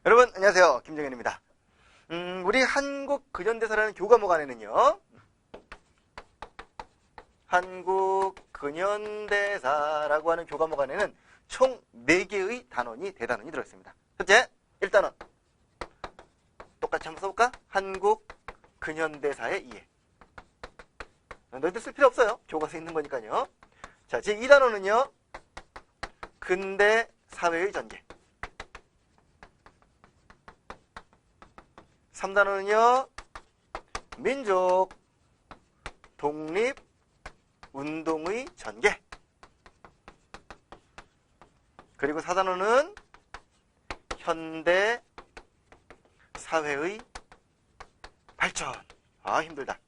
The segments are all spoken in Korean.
여러분 안녕하세요, 김정현입니다. 우리 한국 근현대사라는 교과목 안에는요, 한국 근현대사라고 하는 교과목 안에는 총 4개의 단원이 대단원이 들어있습니다. 첫째, 1단원 똑같이 한번 써볼까? 한국 근현대사의 이해. 너희들 쓸 필요 없어요, 교과서에 있는 거니까요. 자, 제2단원은요 근대 사회의 전개. 3단원은요 민족 독립 운동의 전개. 그리고 4단원은 현대 사회의 발전. 아, 힘들다.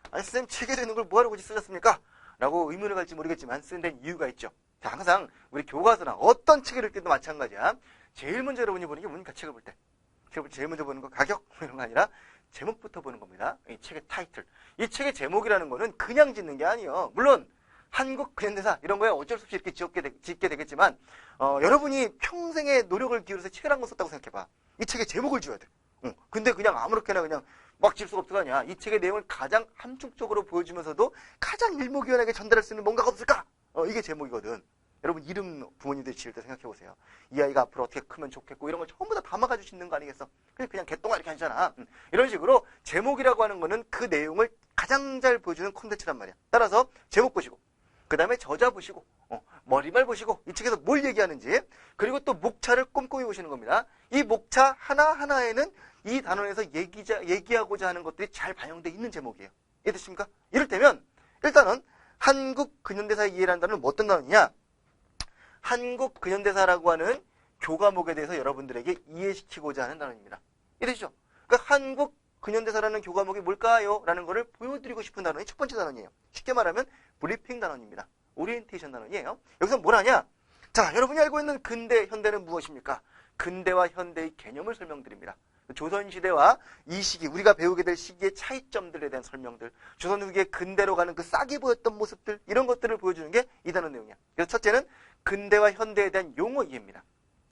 아니, 선생님 책에도 있는 걸 뭐하러 굳이 쓰셨습니까? 라고 의문을 갈지 모르겠지만 쓴 데는 이유가 있죠. 자, 항상 우리 교과서나 어떤 책을 읽을 때도 마찬가지야. 제일 먼저 여러분이 보는 게 뭡니까? 책을 볼 때. 제일 먼저 보는 거 가격 이런 거 아니라 제목부터 보는 겁니다. 이 책의 타이틀. 이 책의 제목이라는 거는 그냥 짓는 게 아니에요. 물론 한국 근현대사 이런 거에 어쩔 수 없이 이렇게 짓게 되겠지만 여러분이 평생의 노력을 기울여서 책을 한 권 썼다고 생각해봐. 이 책의 제목을 지어야 돼. 근데 그냥 아무렇게나 그냥 막 질 수가 없을 거 아니야. 이 책의 내용을 가장 함축적으로 보여주면서도 가장 일목요연하게 전달할 수 있는 뭔가가 없을까? 이게 제목이거든. 여러분 이름 부모님들이 지을 때 생각해보세요. 이 아이가 앞으로 어떻게 크면 좋겠고 이런 걸 전부 다 담아가지고 짓는 거 아니겠어? 그냥 개똥아 이렇게 하잖아. 이런 식으로 제목이라고 하는 거는 그 내용을 가장 잘 보여주는 콘텐츠란 말이야. 따라서 제목 보시고, 그 다음에 저자 보시고, 머리말 보시고, 이 책에서 뭘 얘기하는지, 그리고 또 목차를 꼼꼼히 보시는 겁니다. 이 목차 하나하나에는 이 단원에서 얘기하고자 하는 것들이 잘 반영되어 있는 제목이에요. 이해되십니까? 이를테면 일단은 한국 근현대사의 이해라는 단어는 뭐 어떤 단어냐? 한국 근현대사라고 하는 교과목에 대해서 여러분들에게 이해시키고자 하는 단원입니다. 이해되시죠? 그러니까 한국 근현대사라는 교과목이 뭘까요? 라는 거를 보여드리고 싶은 단원이 첫 번째 단원이에요. 쉽게 말하면 브리핑 단원입니다. 오리엔테이션 단원이에요. 여기서 뭘 하냐? 자, 여러분이 알고 있는 근대, 현대는 무엇입니까? 근대와 현대의 개념을 설명드립니다. 조선시대와 이 시기, 우리가 배우게 될 시기의 차이점들에 대한 설명들, 조선 후기에 근대로 가는 그 싹이 보였던 모습들, 이런 것들을 보여주는 게 이 단원 내용이야. 그래서 첫째는 근대와 현대에 대한 용어 이해입니다.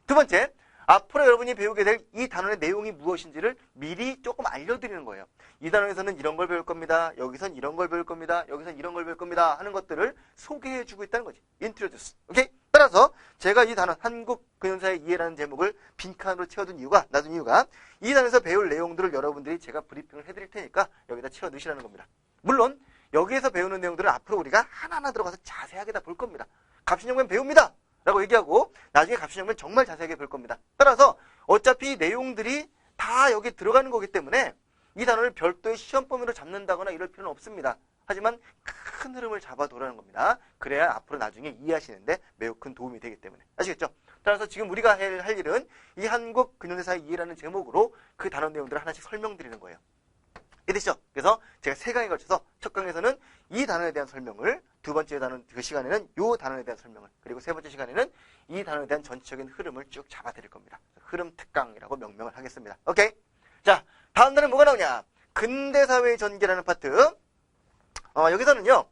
두 번째, 앞으로 여러분이 배우게 될 이 단원의 내용이 무엇인지를 미리 조금 알려드리는 거예요. 이 단원에서는 이런 걸 배울 겁니다. 여기선 이런 걸 배울 겁니다. 여기선 이런 걸 배울 겁니다. 하는 것들을 소개해주고 있다는 거지. introduce. 오케이? 따라서 제가 이 단원, 한국 근현대사의 이해라는 제목을 빈칸으로 놔둔 이유가 이 단원에서 배울 내용들을 여러분들이 제가 브리핑을 해드릴 테니까 여기다 채워 넣으시라는 겁니다. 물론 여기에서 배우는 내용들은 앞으로 우리가 하나하나 들어가서 자세하게 다 볼 겁니다. 갑신정변 배웁니다 라고 얘기하고 나중에 갑신정변 정말 자세하게 볼 겁니다. 따라서 어차피 이 내용들이 다 여기 들어가는 거기 때문에 이 단원을 별도의 시험 범위로 잡는다거나 이럴 필요는 없습니다. 하지만 큰 흐름을 잡아두라는 겁니다. 그래야 앞으로 나중에 이해하시는데 매우 큰 도움이 되기 때문에. 아시겠죠? 따라서 지금 우리가 할 일은 이 한국 근현대사의 이해라는 제목으로 그 단원 내용들을 하나씩 설명드리는 거예요. 이해되시죠? 그래서 제가 3강에 걸쳐서 첫 강에서는 이 단원에 대한 설명을, 두 번째 단원 그 시간에는 이 단원에 대한 설명을, 그리고 세 번째 시간에는 이 단원에 대한 전체적인 흐름을 쭉 잡아드릴 겁니다. 흐름 특강이라고 명명을 하겠습니다. 오케이? 자, 다음 단은 뭐가 나오냐? 근대사회의 전개라는 파트. 여기서는요,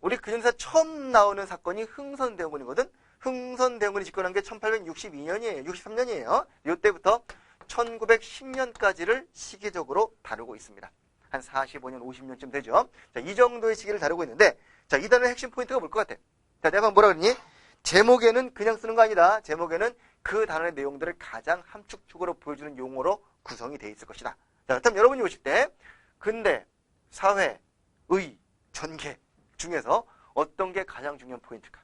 우리 근현대사 처음 나오는 사건이 흥선대원군이거든. 흥선대원군이 집권한 게 1862년이에요. 63년이에요. 이때부터 1910년까지를 시기적으로 다루고 있습니다. 한 45년, 50년쯤 되죠. 자, 이 정도의 시기를 다루고 있는데, 자, 이 단어의 핵심 포인트가 뭘 것 같아? 자, 내가 뭐라 그러니? 제목에는 그냥 쓰는 거 아니다. 제목에는 그 단어의 내용들을 가장 함축적으로 보여주는 용어로 구성이 되어 있을 것이다. 자, 그럼 여러분이 보실 때, 근대, 사회, 의, 전개 중에서 어떤 게 가장 중요한 포인트일까?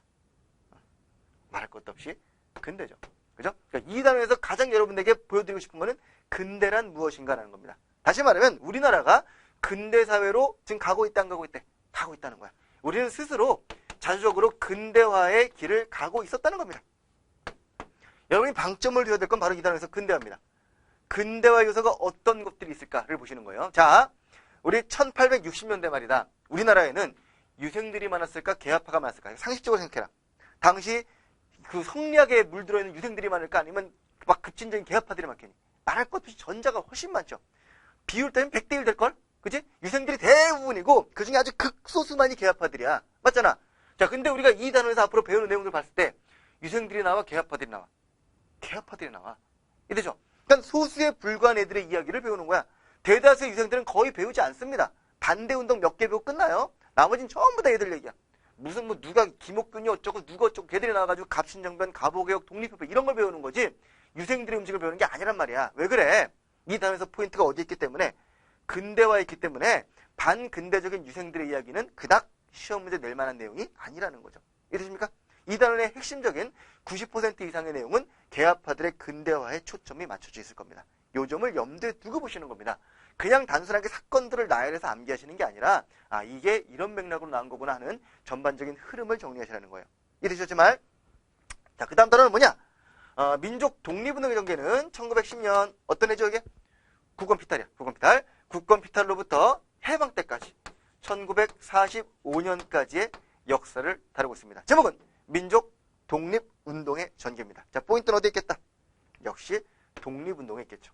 말할 것도 없이 근대죠. 그죠? 그러니까 이 단어에서 가장 여러분에게 보여드리고 싶은 거는 근대란 무엇인가라는 겁니다. 다시 말하면 우리나라가 근대사회로 지금 가고 있다, 안 가고 있대? 가고 있다는 거야. 우리는 스스로 자주적으로 근대화의 길을 가고 있었다는 겁니다. 여러분이 방점을 둬야 될 건 바로 이 단어에서 근대화입니다. 근대화 요소가 어떤 것들이 있을까를 보시는 거예요. 자, 우리 1860년대 말이다. 우리나라에는 유생들이 많았을까? 개화파가 많았을까? 상식적으로 생각해라. 당시 그 성리학에 물들어 있는 유생들이 많을까? 아니면 막 급진적인 개화파들이 많겠니? 말할 것 없이 전자가 훨씬 많죠. 비율 따면 100대 1 될걸? 그치? 유생들이 대부분이고 그 중에 아주 극소수만이 개화파들이야. 맞잖아. 자, 근데 우리가 이 단원에서 앞으로 배우는 내용들 봤을 때 유생들이 나와, 개화파들이 나와. 개화파들이 나와. 이되죠? 그러니까 소수에 불과한 애들의 이야기를 배우는 거야. 대다수의 유생들은 거의 배우지 않습니다. 반대운동 몇 개 배우고 끝나요. 나머지는 전부 다 애들 얘기야. 무슨 뭐 누가 김옥균이 어쩌고 누가 어쩌고 걔들이 나와가지고 갑신정변, 갑오개혁, 독립협회 이런 걸 배우는 거지 유생들의 음식을 배우는 게 아니란 말이야. 왜 그래? 이 단어에서 포인트가 어디 있기 때문에 근대화에 있기 때문에 반근대적인 유생들의 이야기는 그닥 시험 문제 낼 만한 내용이 아니라는 거죠. 이해되십니까? 이 단원의 핵심적인 90% 이상의 내용은 개화파들의 근대화에 초점이 맞춰져 있을 겁니다. 요 점을 염두에 두고 보시는 겁니다. 그냥 단순하게 사건들을 나열해서 암기하시는 게 아니라 이게 이런 맥락으로 나온 거구나 하는 전반적인 흐름을 정리하시라는 거예요. 이해되셨지만 자, 그 다음 단어는 뭐냐? 민족 독립운동의 전개는 1910년 어떤 해죠 이게? 국권피탈이야. 국권피탈. 국권피탈로부터 해방 때까지 1945년까지의 역사를 다루고 있습니다. 제목은 민족 독립운동의 전개입니다. 자, 포인트는 어디에 있겠다? 역시 독립운동에 있겠죠.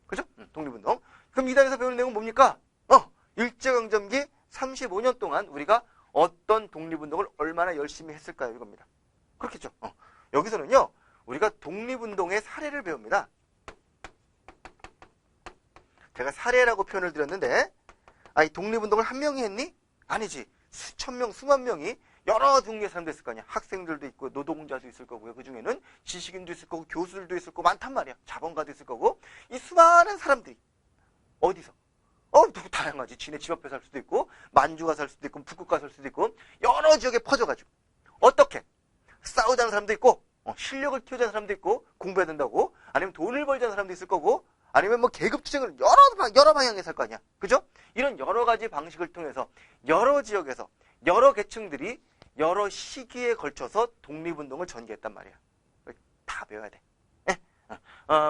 그죠? 독립운동. 그럼 이 단에서 배우는 내용은 뭡니까? 일제강점기 35년 동안 우리가 어떤 독립운동을 얼마나 열심히 했을까요? 이겁니다. 그렇겠죠. 여기서는요, 우리가 독립운동의 사례를 배웁니다. 제가 사례라고 표현을 드렸는데, 이 독립운동을 한 명이 했니? 아니지. 수천 명, 수만 명이 여러 종류의 사람도 있을 거 아니야. 학생들도 있고, 노동자도 있을 거고요. 그 중에는 지식인도 있을 거고, 교수들도 있을 거고, 많단 말이야. 자본가도 있을 거고, 이 수많은 사람들이 어디서? 누구 다양하지. 지네 집 앞에 살 수도 있고, 만주가 살 수도 있고, 북극가 살 수도 있고, 여러 지역에 퍼져가지고 어떻게 싸우자는 사람도 있고, 실력을 키우자는 사람도 있고, 공부해야 된다고, 아니면 돈을 벌자는 사람도 있을 거고, 아니면 뭐 계급투쟁을 여러 방향에서 할 거 아니야. 그죠? 이런 여러 가지 방식을 통해서 여러 지역에서 여러 계층들이 여러 시기에 걸쳐서 독립운동을 전개했단 말이야. 다 배워야 돼.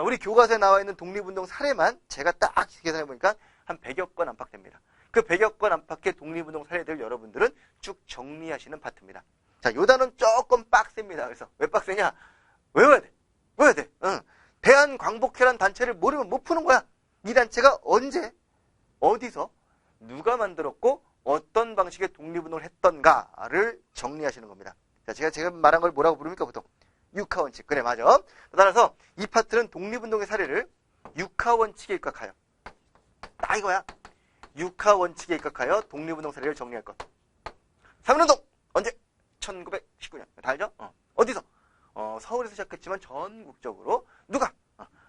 우리 교과서에 나와 있는 독립운동 사례만 제가 딱 계산해보니까 한 100여 건 안팎됩니다. 그 100여 건 안팎의 독립운동 사례들 여러분들은 쭉 정리하시는 파트입니다. 자, 요 단어는 조금 빡셉니다. 그래서 왜 빡세냐? 외워야 돼. 외워야 돼. 대한광복회란 단체를 모르면 못 푸는 거야. 이 단체가 언제, 어디서, 누가 만들었고 어떤 방식의 독립운동을 했던가를 정리하시는 겁니다. 자, 제가 말한 걸 뭐라고 부릅니까 보통? 육하원칙. 그래, 맞아. 따라서 이 파트는 독립운동의 사례를 육하원칙에 입각하여, 이거야. 육하원칙에 입각하여 독립운동 사례를 정리할 것. 3.1운동 언제? 1919년. 다 알죠? 어디서? 서울에서 시작했지만 전국적으로 누가?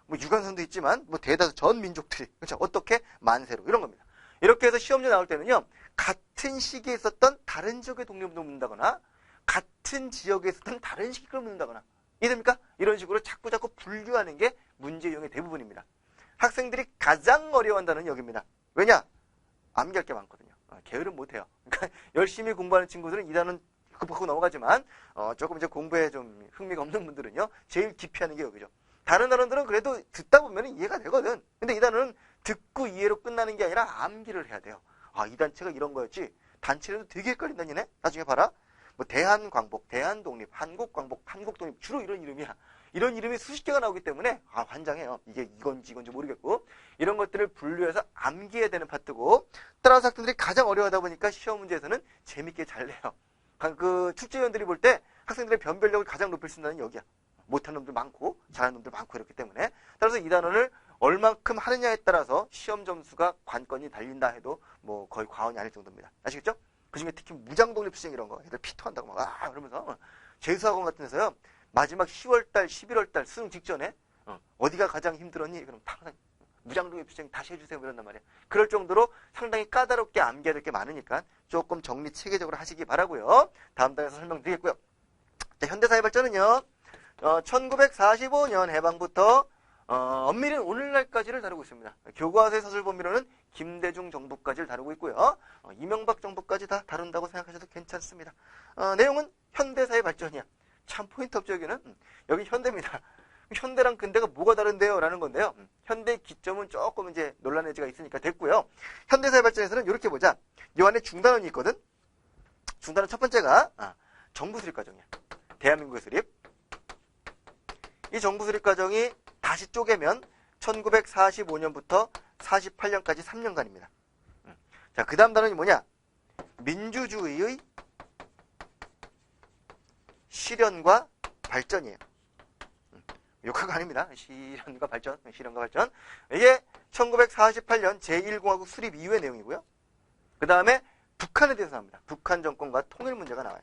뭐 유관선도 있지만 뭐 대다수 전 민족들이, 그렇죠? 어떻게? 만세로, 이런 겁니다. 이렇게 해서 시험지 나올 때는요, 같은 시기에 있었던 다른 지역의 독립운동을 묻는다거나 같은 지역에 있었던 다른 시기를 묻는다거나, 이해됩니까? 이런 식으로 자꾸 분류하는 게 문제 유형의 대부분입니다. 학생들이 가장 어려워하는 단어는 여기입니다. 왜냐? 암기할 게 많거든요. 게으름 못해요. 그러니까 열심히 공부하는 친구들은 이 단어는 급하고 넘어가지만 조금 이제 공부에 좀 흥미가 없는 분들은요, 제일 기피하는 게 여기죠. 다른 단어들은 그래도 듣다 보면 이해가 되거든. 근데 이 단어는 듣고 이해로 끝나는 게 아니라 암기를 해야 돼요. 이 단체가 이런 거였지. 단체라도 되게 헷갈린다니네. 나중에 봐라. 뭐 대한광복, 대한독립, 한국광복, 한국독립, 주로 이런 이름이야. 이런 이름이 수십 개가 나오기 때문에 환장해요. 이게 이건지 모르겠고, 이런 것들을 분류해서 암기해야 되는 파트고, 따라서 학생들이 가장 어려워하다 보니까 시험 문제에서는 재밌게 잘 내요. 그 축제위원들이 볼 때 학생들의 변별력을 가장 높일 수 있는 놈이 여기야. 못하는 놈들 많고 잘하는 놈들 많고 이렇기 때문에, 따라서 이 단원을 얼만큼 하느냐에 따라서 시험 점수가 관건이 달린다 해도 뭐 거의 과언이 아닐 정도입니다. 아시겠죠? 그중에 특히 무장독립투쟁 이런 거 애들 피토한다고 막 그러면서 재수학원 같은 데서요, 마지막 10월달 11월달 수능 직전에 어디가 가장 힘들었니? 그럼 항상 무장독립투쟁 다시 해주세요 이런단 말이에요. 그럴 정도로 상당히 까다롭게 암기해야 될 게 많으니까 조금 정리 체계적으로 하시기 바라고요. 다음 단에서 설명드리겠고요. 자, 현대사회 발전은요, 1945년 해방부터 엄밀히 오늘날까지를 다루고 있습니다. 교과서의 서술범위로는 김대중 정부까지를 다루고 있고요. 이명박 정부까지 다 다룬다고 생각하셔도 괜찮습니다. 내용은 현대사회 발전이야. 참 포인트 없죠, 여기는. 여기 현대입니다. 현대랑 근대가 뭐가 다른데요? 라는 건데요. 현대 기점은 조금 이제 논란의 여지가 있으니까 됐고요. 현대사회 발전에서는 이렇게 보자. 이 안에 중단원이 있거든. 중단원 첫 번째가 정부 수립 과정이야. 대한민국의 수립. 이 정부 수립 과정이 다시 쪼개면 1945년부터 48년까지 3년간입니다. 자, 그 다음 단원이 뭐냐? 민주주의의 실현과 발전이에요. 욕한 거 아닙니다. 실현과 발전. 이게 1948년 제1공화국 수립 이후의 내용이고요. 그 다음에 북한에 대해서 나옵니다. 북한 정권과 통일 문제가 나와요.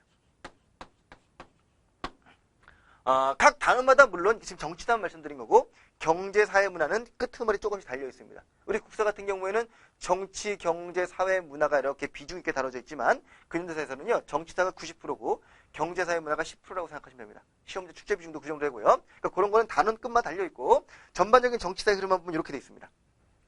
각 단어마다 물론 지금 정치단 말씀드린 거고 경제, 사회, 문화는 끄트머리 조금씩 달려 있습니다. 우리 국사 같은 경우에는 정치, 경제, 사회, 문화가 이렇게 비중 있게 다뤄져 있지만 근현대사에서는요 정치사가 90%고 경제, 사회, 문화가 10%라고 생각하시면 됩니다. 시험제 출제 비중도 그 정도 되고요. 그러니까 그런 거는 단원 끝만 달려 있고 전반적인 정치사의 흐름만 보면 이렇게 돼 있습니다.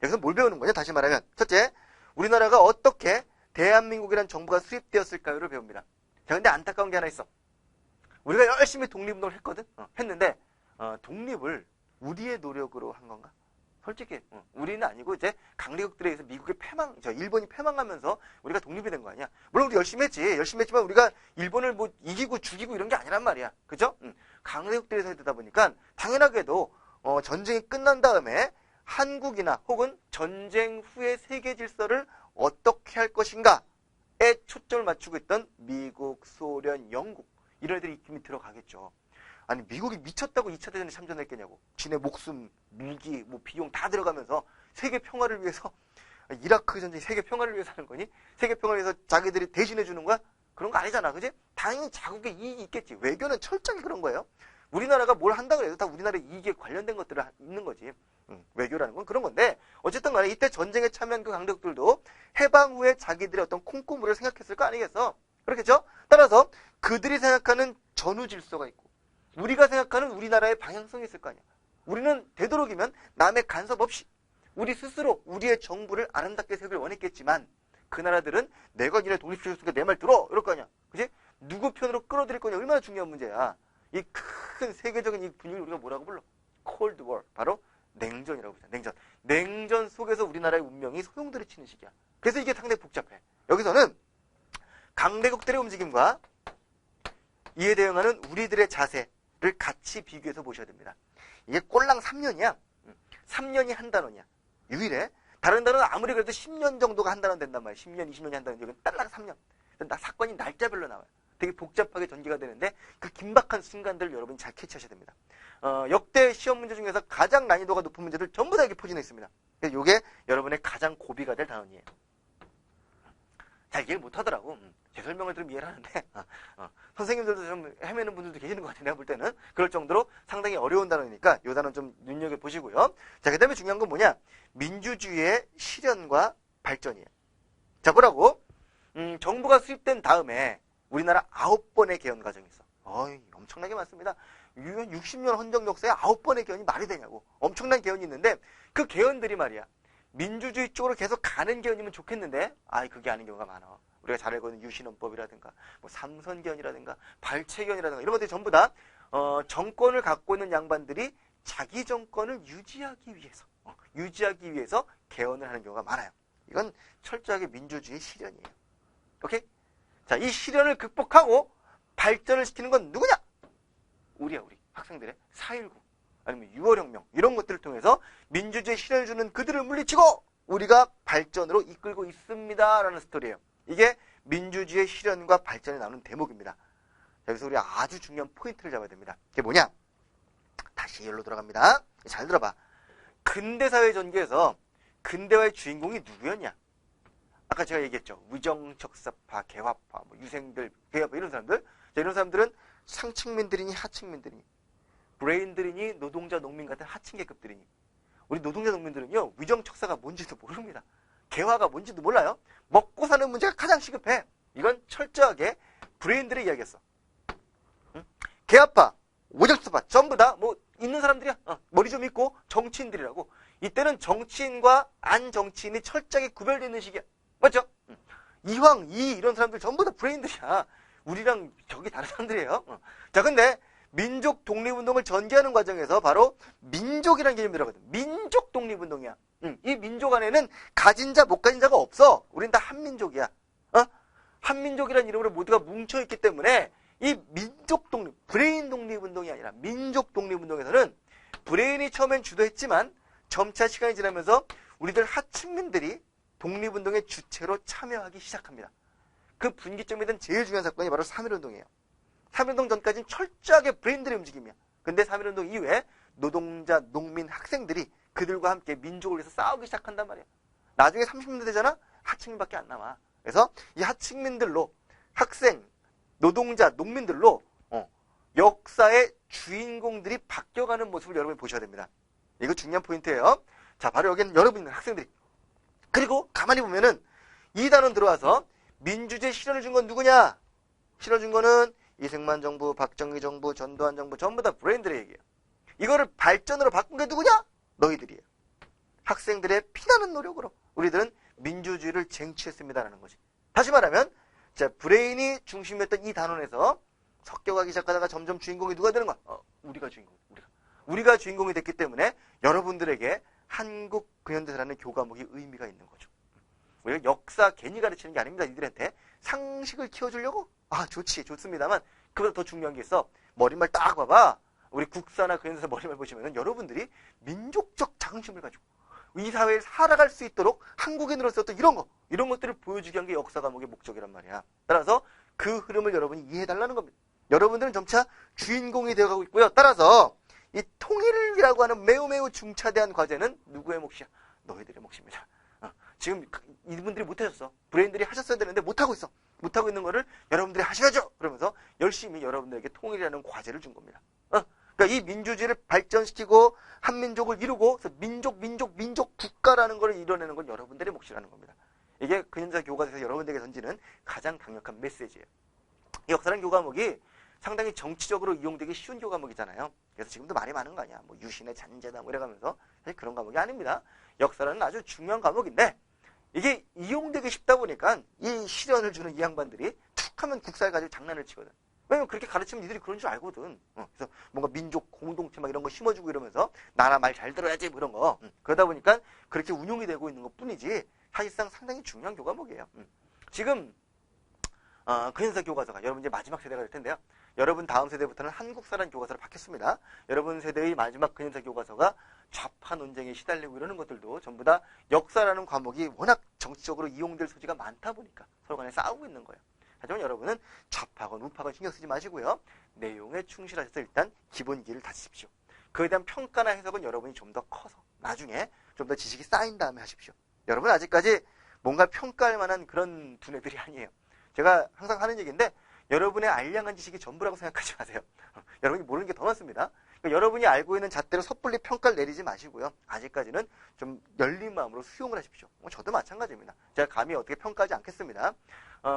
여기서 뭘 배우는 거냐? 다시 말하면 첫째, 우리나라가 어떻게 대한민국이라는 정부가 수립되었을까요를 배웁니다. 자, 근데 안타까운 게 하나 있어. 우리가 열심히 독립운동을 했거든? 했는데 독립을 우리의 노력으로 한 건가? 솔직히 우리는 아니고 이제 강대국들에 의해서 미국의 일본이 패망하면서 우리가 독립이 된 거 아니야. 물론 우리 열심히 했지만 우리가 일본을 뭐 이기고 죽이고 이런 게 아니란 말이야. 그죠? 강대국들에서 되다 보니까 당연하게도 전쟁이 끝난 다음에 한국이나 혹은 전쟁 후의 세계 질서를 어떻게 할 것인가에 초점을 맞추고 있던 미국, 소련, 영국 이런 애들이 입김이 들어가겠죠. 아니 미국이 미쳤다고 2차 대전에 참전했겠냐고. 지네 목숨, 무기, 뭐 비용 다 들어가면서 세계 평화를 위해서 이라크 전쟁이 세계 평화를 위해서 하는 거니? 세계 평화를 위해서 자기들이 대신해 주는 거야? 그런 거 아니잖아. 그지? 당연히 자국의 이익이 있겠지. 외교는 철저하게 그런 거예요. 우리나라가 뭘 한다 그래도 다 우리나라의 이익에 관련된 것들을 있는 거지. 외교라는 건 그런 건데 어쨌든 간에 이때 전쟁에 참여한 그 강대국들도 해방 후에 자기들의 어떤 콩고물을 생각했을 거 아니겠어? 그렇겠죠? 따라서 그들이 생각하는 전후 질서가 있고 우리가 생각하는 우리나라의 방향성이 있을 거 아니야. 우리는 되도록이면 남의 간섭 없이 우리 스스로 우리의 정부를 아름답게 세우길 원했겠지만 그 나라들은 내가 니네 독립시켰으니까 내 말 들어 이럴 거 아니야. 그치? 누구 편으로 끌어들일 거냐 얼마나 중요한 문제야. 이 큰 세계적인 이 분위기를 우리가 뭐라고 불러? 콜드 워. 바로 냉전이라고 부르잖아. 냉전 속에서 우리나라의 운명이 소용돌이 치는 시기야. 그래서 이게 상당히 복잡해. 여기서는 강대국들의 움직임과 이에 대응하는 우리들의 자세를 같이 비교해서 보셔야 됩니다. 이게 꼴랑 3년이야. 3년이 한 단원이야. 유일해. 다른 단원은 아무리 그래도 10년 정도가 한 단원 된단 말이야. 10년, 20년이 한 단원. 여기는 딸랑 3년. 사건이 날짜별로 나와요. 되게 복잡하게 전개가 되는데 그 긴박한 순간들을 여러분이 잘 캐치하셔야 됩니다. 역대 시험 문제 중에서 가장 난이도가 높은 문제들 전부 다 이렇게 포진해 있습니다. 그래서 이게 여러분의 가장 고비가 될 단원이에요. 잘 이해를 못하더라고. 제 설명을 들으면 이해를 하는데 선생님들도 좀 헤매는 분들도 계시는 것 같아요. 내가 볼 때는. 그럴 정도로 상당히 어려운 단어니까 이 단어 좀 눈여겨보시고요. 자, 그 다음에 중요한 건 뭐냐? 민주주의의 실현과 발전이에요. 자, 뭐라고? 정부가 수립된 다음에 우리나라 9번의 개헌 과정이 있어. 엄청나게 많습니다. 60년 헌정 역사에 9번의 개헌이 말이 되냐고. 엄청난 개헌이 있는데 그 개헌들이 말이야. 민주주의 쪽으로 계속 가는 개헌이면 좋겠는데 그게 아닌 경우가 많아. 우리가 잘 알고 있는 유신헌법이라든가 뭐 삼선개헌이라든가 발췌개헌이라든가 이런 것들이 전부 다 정권을 갖고 있는 양반들이 자기 정권을 유지하기 위해서 개헌을 하는 경우가 많아요. 이건 철저하게 민주주의 실현이에요. 오케이? 자, 이 실현을 극복하고 발전을 시키는 건 누구냐? 우리 학생들의 4.19 아니면 6월혁명 이런 것들을 통해서 민주주의 실현을 주는 그들을 물리치고 우리가 발전으로 이끌고 있습니다라는 스토리예요. 이게 민주주의 실현과 발전에 나오는 대목입니다. 여기서 우리 아주 중요한 포인트를 잡아야 됩니다. 이게 뭐냐? 다시 열로 돌아갑니다. 잘 들어봐. 근대사회 전개에서 근대화의 주인공이 누구였냐? 아까 제가 얘기했죠. 위정적사파, 개화파, 유생들, 개화파 이런 사람들. 자, 이런 사람들은 상층민들이니 하층민들이니 브레인들이니 노동자, 농민 같은 하층 계급들이니 우리 노동자, 농민들은요. 위정척사가 뭔지도 모릅니다. 개화가 뭔지도 몰라요. 먹고 사는 문제가 가장 시급해. 이건 철저하게 브레인들의 이야기였어. 개화파, 위정척사파 전부 다 있는 사람들이야. 머리 좀 있고 정치인들이라고. 이때는 정치인과 안 정치인이 철저하게 구별되는 시기야. 맞죠? 이황, 이런 사람들 전부 다 브레인들이야. 우리랑 저기 다른 사람들이에요. 자, 근데 민족 독립운동을 전개하는 과정에서 바로 민족이라는 개념이 들어가거든. 민족 독립운동이야. 이 민족 안에는 가진 자, 못 가진 자가 없어. 우린 다 한민족이야. 한민족이라는 이름으로 모두가 뭉쳐있기 때문에 이 민족 독립, 브레인 독립운동이 아니라 민족 독립운동에서는 브레인이 처음엔 주도했지만 점차 시간이 지나면서 우리들 하층민들이 독립운동의 주체로 참여하기 시작합니다. 그 분기점이 된 제일 중요한 사건이 바로 3.1운동이에요. 3.1운동 전까지는 철저하게 브레인들의 움직임이야. 근데 3.1운동 이후에 노동자, 농민, 학생들이 그들과 함께 민족을 위해서 싸우기 시작한단 말이야. 나중에 30년대 되잖아? 하층민밖에 안 남아. 그래서 이 하층민들로 학생, 노동자, 농민들로 역사의 주인공들이 바뀌어가는 모습을 여러분이 보셔야 됩니다. 이거 중요한 포인트예요. 자, 바로 여기는 여러분들 학생들이. 그리고 가만히 보면은 이 단원 들어와서 민주주의 실현을 준 건 누구냐? 실현준 거는 이승만 정부, 박정희 정부, 전두환 정부 전부 다 브레인들의 얘기예요. 이거를 발전으로 바꾼 게 누구냐? 너희들이에요. 학생들의 피나는 노력으로 우리들은 민주주의를 쟁취했습니다라는 거지. 다시 말하면 자, 브레인이 중심이었던 이 단원에서 섞여가기 시작하다가 점점 주인공이 누가 되는 거야? 우리가 주인공. 우리가 주인공이 됐기 때문에 여러분들에게 한국 근현대사라는 교과목이 의미가 있는 거죠. 우리가 역사 괜히 가르치는 게 아닙니다. 이들한테 상식을 키워주려고? 좋습니다만 그보다 더 중요한 게 있어. 머리말 딱 봐봐. 우리 국사나 근현대사 머리말 보시면은 여러분들이 민족적 자긍심을 가지고 이 사회에 살아갈 수 있도록 한국인으로서 또 이런 것들을 보여주기 위한 게 역사 과목의 목적이란 말이야. 따라서 그 흐름을 여러분이 이해해달라는 겁니다. 여러분들은 점차 주인공이 되어가고 있고요. 따라서 이 통일이라고 하는 매우 중차대한 과제는 누구의 몫이야? 너희들의 몫입니다. 지금 이분들이 못하셨어. 브레인들이 하셨어야 되는데 못하고 있어. 못하고 있는 거를 여러분들이 하셔야죠. 그러면서 열심히 여러분들에게 통일이라는 과제를 준 겁니다. 그러니까 이 민주주의를 발전시키고 한민족을 이루고 민족 국가라는 걸 이뤄내는 건 여러분들의 몫이라는 겁니다. 이게 근현대사 교과서에서 여러분들에게 던지는 가장 강력한 메시지예요. 이 역사라는 교과목이 상당히 정치적으로 이용되기 쉬운 교과목이잖아요. 그래서 지금도 말이 많은 거 아니야. 뭐 유신의 잔재다 뭐 이래가면서 사실 그런 과목이 아닙니다. 역사라는 아주 중요한 과목인데 이게 이용되기 쉽다 보니까 이 시련을 주는 이 양반들이 툭 하면 국사를 가지고 장난을 치거든. 왜냐면 그렇게 가르치면 니들이 그런 줄 알거든. 그래서 뭔가 민족 공동체 막 이런 거 심어주고 이러면서 나라 말 잘 들어야지 뭐 이런 거. 그러다 보니까 그렇게 운용이 되고 있는 것 뿐이지 사실상 상당히 중요한 교과목이에요. 지금 근현대사 교과서가 여러분 이제 마지막 세대가 될 텐데요. 여러분 다음 세대부터는 한국사라는 교과서로 바뀌었습니다. 여러분 세대의 마지막 근현대사 교과서가 좌파 논쟁에 시달리고 이러는 것들도 전부 다 역사라는 과목이 워낙 정치적으로 이용될 소지가 많다 보니까 서로 간에 싸우고 있는 거예요. 하지만 여러분은 좌파건 우파건 신경 쓰지 마시고요. 내용에 충실하셔서 일단 기본기를 다지십시오. 그에 대한 평가나 해석은 여러분이 좀 더 커서 나중에 좀 더 지식이 쌓인 다음에 하십시오. 여러분 아직까지 뭔가 평가할 만한 그런 두뇌들이 아니에요. 제가 항상 하는 얘기인데 여러분의 알량한 지식이 전부라고 생각하지 마세요. 여러분이 모르는 게 더 많습니다. 그러니까 여러분이 알고 있는 잣대로 섣불리 평가를 내리지 마시고요. 아직까지는 좀 열린 마음으로 수용을 하십시오. 저도 마찬가지입니다. 제가 감히 어떻게 평가하지 않겠습니다.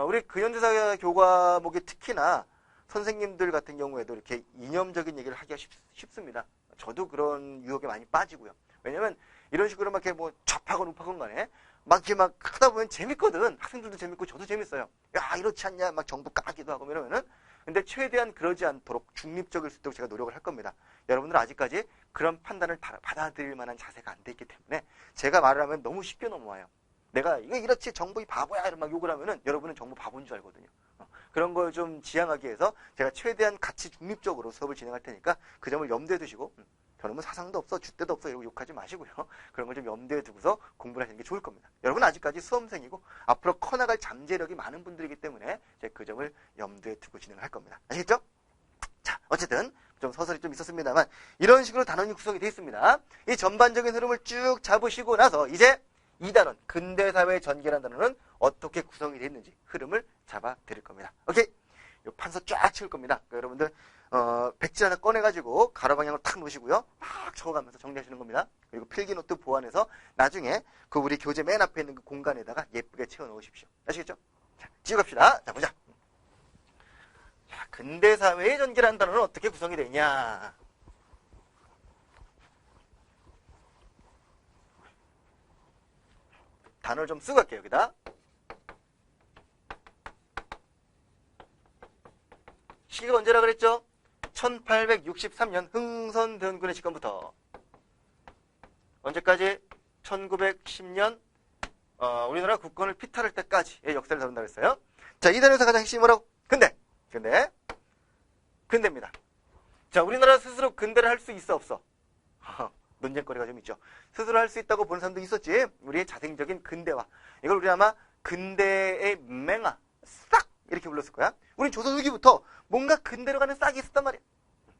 우리 근현대사 교과목이 특히나 선생님들 같은 경우에도 이렇게 이념적인 얘기를 하기가 쉽습니다. 저도 그런 유혹에 많이 빠지고요. 왜냐면 이런 식으로 막 이렇게 뭐 좌파건 우파건 간에 막 이렇게 막 하다 보면 재밌거든. 학생들도 재밌고 저도 재밌어요. 야, 이렇지 않냐? 막 정부 까기도 하고 이러면은. 근데 최대한 그러지 않도록 중립적일 수 있도록 제가 노력을 할 겁니다. 여러분들은 아직까지 그런 판단을 받아들일 만한 자세가 안 돼 있기 때문에 제가 말을 하면 너무 쉽게 넘어와요. 내가 이거 이렇지 정부 바보야 이런 막 욕을 하면은 여러분은 정부 바보인 줄 알거든요. 그런 걸 좀 지양하기 위해서 제가 최대한 같이 중립적으로 수업을 진행할 테니까 그 점을 염두에 두시고 저는 뭐 사상도 없어 줏대도 없어 이러고 욕하지 마시고요. 그런 걸 좀 염두에 두고서 공부를 하시는 게 좋을 겁니다. 여러분 아직까지 수험생이고 앞으로 커나갈 잠재력이 많은 분들이기 때문에 제가 그 점을 염두에 두고 진행을 할 겁니다. 아시겠죠? 자, 어쨌든 좀 서설이 좀 있었습니다만 이런 식으로 단원이 구성이 되어 있습니다. 이 전반적인 흐름을 쭉 잡으시고 나서 이제 이 단원, 근대사회 전개라는 단원은 어떻게 구성이 되어 있는지 흐름을 잡아 드릴 겁니다. 오케이? 요 판서 쫙 치울 겁니다. 그러니까 여러분들 백지 하나 꺼내가지고 가로 방향으로 탁 놓으시고요. 막 적어가면서 정리하시는 겁니다. 그리고 필기노트 보완해서 나중에 그 우리 교재 맨 앞에 있는 그 공간에다가 예쁘게 채워 넣으십시오. 아시겠죠? 자, 지우갑시다. 자, 보자. 자, 근대사회의 전개라는 단어는 어떻게 구성이 되냐? 단어를 좀 쓰고 갈게요, 여기다. 시기가 언제라 그랬죠? 1863년 흥선대원군의 집권부터 언제까지? 1910년 우리나라 국권을 피탈할 때까지의 역사를 다룬다고 했어요. 자, 이 단어에서 가장 핵심이 뭐라고? 근대입니다. 자, 우리나라 스스로 근대를 할 수 있어 없어? 논쟁거리가 좀 있죠. 스스로 할 수 있다고 보는 사람도 있었지. 우리의 자생적인 근대화. 이걸 우리 아마 근대의 맹아, 싹 이렇게 불렀을 거야. 우린 조선 후기부터 뭔가 근대로 가는 싹이 있었단 말이야.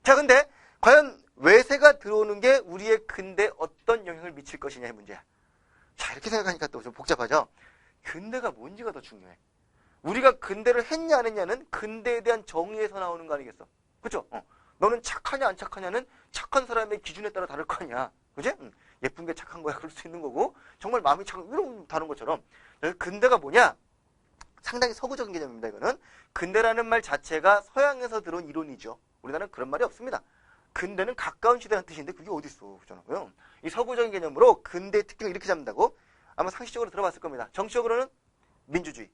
자, 근데 과연 왜 자체가 들어오는 게 우리의 근대에 어떤 영향을 미칠 것이냐의 문제야. 자, 이렇게 생각하니까 또 좀 복잡하죠? 근대가 뭔지가 더 중요해. 우리가 근대를 했냐 안 했냐는 근대에 대한 정의에서 나오는 거 아니겠어? 그쵸? 너는 착하냐 안 착하냐는 착한 사람의 기준에 따라 다를 거 아니야. 그지? 예쁜 게 착한 거야. 그럴 수 있는 거고, 정말 마음이 착한, 이런 다른 것처럼. 근대가 뭐냐? 상당히 서구적인 개념입니다, 이거는. 근대라는 말 자체가 서양에서 들어온 이론이죠. 우리나라는 그런 말이 없습니다. 근대는 가까운 시대라는 뜻인데 그게 어딨어. 그렇잖아요. 이 서구적인 개념으로 근대의 특징을 이렇게 잡는다고 아마 상식적으로 들어봤을 겁니다. 정치적으로는 민주주의,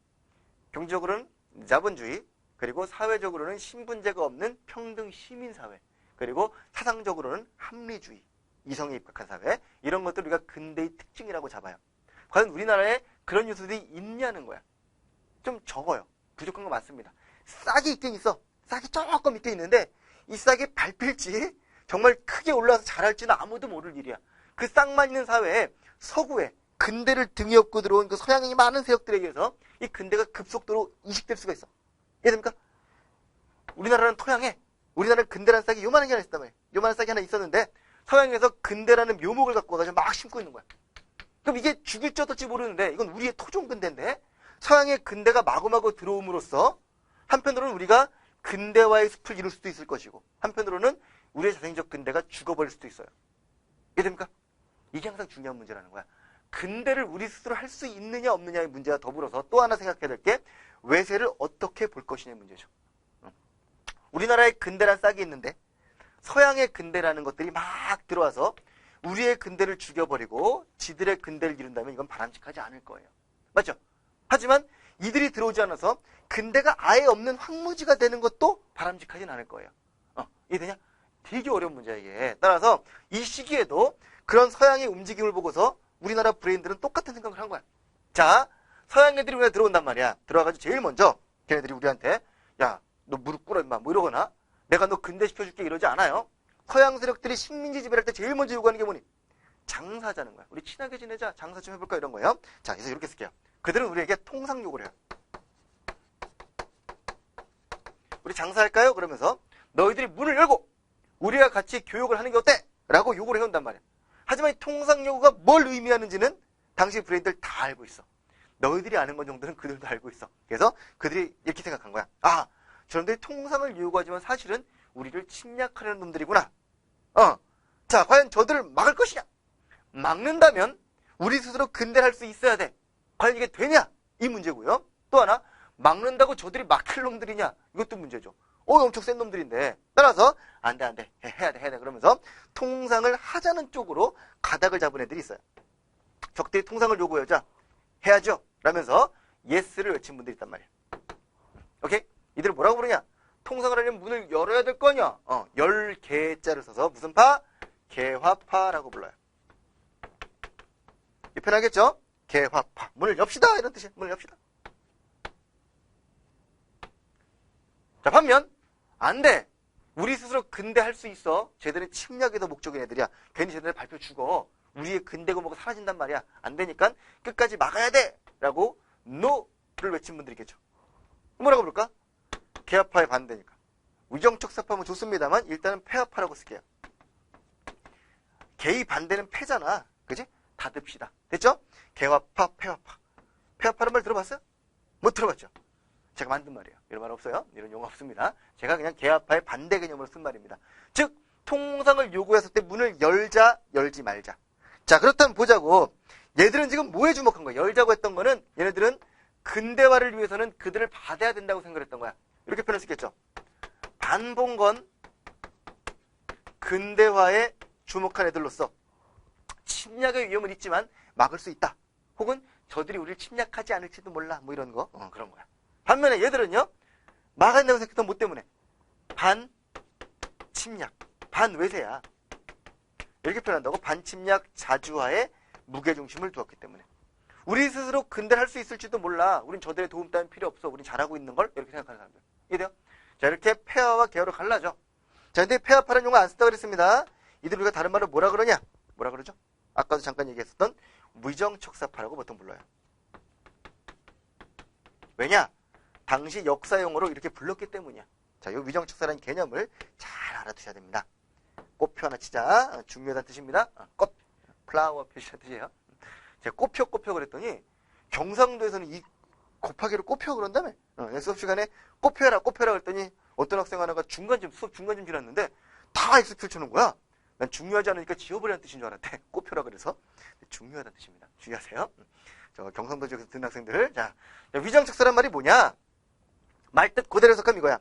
경제적으로는 자본주의, 그리고 사회적으로는 신분제가 없는 평등 시민사회, 그리고 사상적으로는 합리주의, 이성에 입각한 사회, 이런 것들 우리가 근대의 특징이라고 잡아요. 과연 우리나라에 그런 요소들이 있냐는 거야. 좀 적어요. 부족한 거 맞습니다. 싹이 있긴 있어. 싹이 조금 있긴 있는데 이 싹이 밟힐지 정말 크게 올라와서 자랄지는 아무도 모를 일이야. 그 싹만 있는 사회에 서구에 근대를 등에 업고 들어온 그 서양인이 많은 세력들에 의해서 이 근대가 급속도로 이식될 수가 있어. 이해됩니까? 우리나라는 토양에 우리나라는 근대라는 싹이 요만한 게 하나 있단 말이야. 요만한 싹이 하나 있었는데 서양에서 근대라는 묘목을 갖고 와가지고 막 심고 있는 거야. 그럼 이게 죽을지 어떨지 모르는데 이건 우리의 토종 근대인데 서양의 근대가 마구마구 들어옴으로써 한편으로는 우리가 근대화의 숲을 이룰 수도 있을 것이고 한편으로는 우리의 자생적 근대가 죽어버릴 수도 있어요. 이해됩니까? 이게 항상 중요한 문제라는 거야. 근대를 우리 스스로 할 수 있느냐 없느냐의 문제와 더불어서 또 하나 생각해야 될 게 외세를 어떻게 볼 것이냐의 문제죠. 우리나라에 근대란 싹이 있는데 서양의 근대라는 것들이 막 들어와서 우리의 근대를 죽여버리고 지들의 근대를 이룬다면 이건 바람직하지 않을 거예요. 맞죠? 하지만 이들이 들어오지 않아서 근대가 아예 없는 황무지가 되는 것도 바람직하진 않을 거예요. 이해되냐? 되게 어려운 문제야 이게. 따라서 이 시기에도 그런 서양의 움직임을 보고서 우리나라 브레인들은 똑같은 생각을 한 거야. 자, 서양 애들이 우리가 들어온단 말이야. 들어와가지고 제일 먼저 걔네들이 우리한테 야, 너 무릎 꿇어 임마 뭐 이러거나 내가 너 근대시켜줄게 이러지 않아요. 서양 세력들이 식민지 지배할 때 제일 먼저 요구하는 게 뭐니? 장사하자는 거야. 우리 친하게 지내자. 장사 좀 해볼까 이런 거예요. 자, 그래서 이렇게 쓸게요. 그들은 우리에게 통상 요구를 해요. 우리 장사할까요? 그러면서 너희들이 문을 열고 우리가 같이 교육을 하는 게 어때? 라고 요구를 해온단 말이야. 하지만 이 통상 요구가 뭘 의미하는지는 당시 브레인들 다 알고 있어. 너희들이 아는 건 정도는 그들도 알고 있어. 그래서 그들이 이렇게 생각한 거야. 아, 저놈들이 통상을 요구하지만 사실은 우리를 침략하려는 놈들이구나. 자, 과연 저들을 막을 것이냐? 막는다면 우리 스스로 근대를 할 수 있어야 돼. 과연 이게 되냐? 이 문제고요. 또 하나, 막는다고 저들이 막힐 놈들이냐? 이것도 문제죠. 엄청 센 놈들인데. 따라서 안 돼. 해야 돼. 그러면서 통상을 하자는 쪽으로 가닥을 잡은 애들이 있어요. 적들이 통상을 요구하자 해야죠. 라면서 예스를 외친 분들이 있단 말이에요. 오케이? 이들을 뭐라고 부르냐? 통상을 하려면 문을 열어야 될 거냐? 열 개자를 써서 무슨 파? 개화파라고 불러요. 이 편하겠죠? 개화파. 문을 엽시다. 이런 뜻이에요. 문을 엽시다. 자, 반면 안 돼. 우리 스스로 근대할 수 있어. 쟤들은 침략이 더 목적인 애들이야. 괜히 쟤들 발표 죽어. 우리의 근대고 뭐고 사라진단 말이야. 안 되니까 끝까지 막아야 돼. 라고 NO를 외친 분들이 있겠죠. 뭐라고 부를까? 개화파에 반대니까. 위정적 사파면 좋습니다만 일단은 폐화파라고 쓸게요. 개의 반대는 폐잖아. 그지? 닫읍시다. 됐죠? 개화파, 폐화파. 폐화파란 말 들어봤어요? 못 들어봤죠? 제가 만든 말이에요. 이런 말 없어요. 이런 용어 없습니다. 제가 그냥 개화파의 반대 개념으로 쓴 말입니다. 즉 통상을 요구했을 때 문을 열자, 열지 말자. 자, 그렇다면 보자고. 얘들은 지금 뭐에 주목한 거야? 열자고 했던 거는 얘네들은 근대화를 위해서는 그들을 받아야 된다고 생각했던 거야. 이렇게 표현할 수 있겠죠. 반봉건 근대화에 주목한 애들로서 침략의 위험은 있지만 막을 수 있다. 혹은 저들이 우리를 침략하지 않을지도 몰라. 뭐 이런 거. 그런 거야. 반면에 얘들은요. 막아낸다고 생각했던 뭐 때문에? 반침략. 반외세야. 이렇게 표현한다고? 반침략 자주화에 무게중심을 두었기 때문에. 우리 스스로 근대를 할 수 있을지도 몰라. 우린 저들의 도움 따윈 필요 없어. 우린 잘하고 있는 걸. 이렇게 생각하는 사람들. 이해돼요? 자, 이렇게 폐화와 개화로 갈라져. 자, 근데 폐화파라는 용어 안 쓴다고 그랬습니다. 이들 우리가 다른 말로 뭐라 그러냐? 뭐라 그러죠? 아까도 잠깐 얘기했었던 위정척사파라고 보통 불러요. 왜냐? 당시 역사용어로 이렇게 불렀기 때문이야. 자, 이 위정척사라는 개념을 잘 알아두셔야 됩니다. 꼭 꽃표 하나 치자. 중요하다는 뜻입니다. 꽃, 플라워 표시라는 뜻이에요. 제가 꽃표 그랬더니 경상도에서는 이 곱하기로 꽃표 그런다며. 수업 시간에 꽃표라 그랬더니 어떤 학생 하나가 수업 중간쯤 지났는데 다 X 펼쳐놓은 거야. 난 중요하지 않으니까 지워버리는 뜻인 줄 알았대. 꽃표라 그래서. 중요하다는 뜻입니다. 주의하세요. 저 경상도 지역에서 듣는 학생들. 자, 위정척사란 말이 뭐냐? 말뜻 그대로 해석하면 이거야.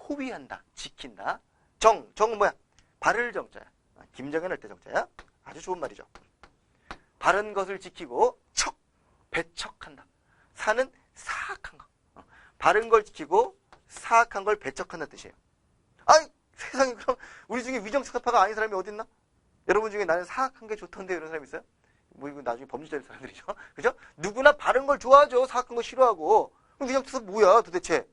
호위한다, 지킨다. 정은 뭐야? 바를 정자야. 김정현 할 때 정자야. 아주 좋은 말이죠. 바른 것을 지키고 배척한다. 사는 사악한 거. 바른 걸 지키고 사악한 걸 배척한다는 뜻이에요. 아이, 세상에 그럼 우리 중에 위정척사파가 아닌 사람이 어딨나? 여러분 중에 나는 사악한 게 좋던데 이런 사람 있어요? 뭐 이거 나중에 범죄자일 사람들이죠. 그죠? 누구나 바른 걸 좋아하죠. 사악한 거 싫어하고. 그럼 위정척사 뭐야 도대체?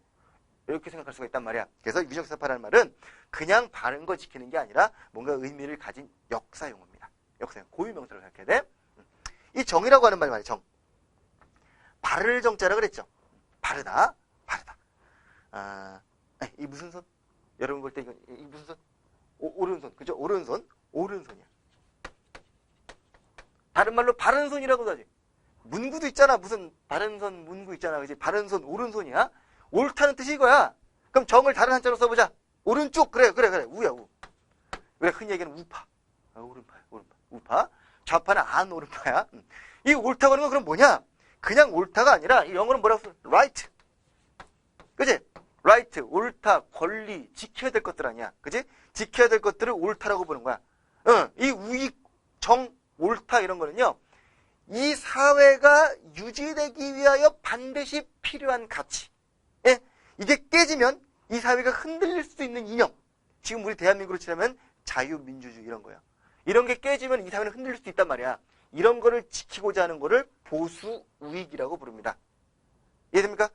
이렇게 생각할 수가 있단 말이야. 그래서 위정척사파라는 말은 그냥 바른 거 지키는 게 아니라 뭔가 의미를 가진 역사용어입니다. 역사용. 고유명사로 생각해야 돼. 이 정이라고 하는 말 말이야. 정. 바를 정자라 그랬죠. 바르다. 이 무슨 손? 여러분 볼 때 이 무슨 손? 오른손. 그죠? 오른손이야. 다른 말로 바른 손이라고도 하지. 문구도 있잖아. 무슨 바른 손 문구 있잖아. 그지? 바른 손 오른손이야. 옳다는 뜻이 이거야. 그럼 정을 다른 한자로 써보자. 오른쪽. 그래. 우야, 우. 우리가 흔히 얘기하는 우파. 오른파야. 우파. 좌파는 안 오른파야. 이 옳다고 하는 건 그럼 뭐냐? 그냥 옳다가 아니라, 이 영어는 뭐라고 써? right. 그지? right. 옳다, 권리, 지켜야 될 것들 아니야. 그지? 지켜야 될 것들을 옳다라고 보는 거야. 이 우익, 정, 옳다 이런 거는요. 이 사회가 유지되기 위하여 반드시 필요한 가치. 예? 이게 깨지면 이 사회가 흔들릴 수도 있는 이념. 지금 우리 대한민국으로 치려면 자유민주주의 이런 거야. 이런 게 깨지면 이 사회는 흔들릴 수도 있단 말이야. 이런 거를 지키고자 하는 거를 보수 우익이라고 부릅니다. 이해됩니까?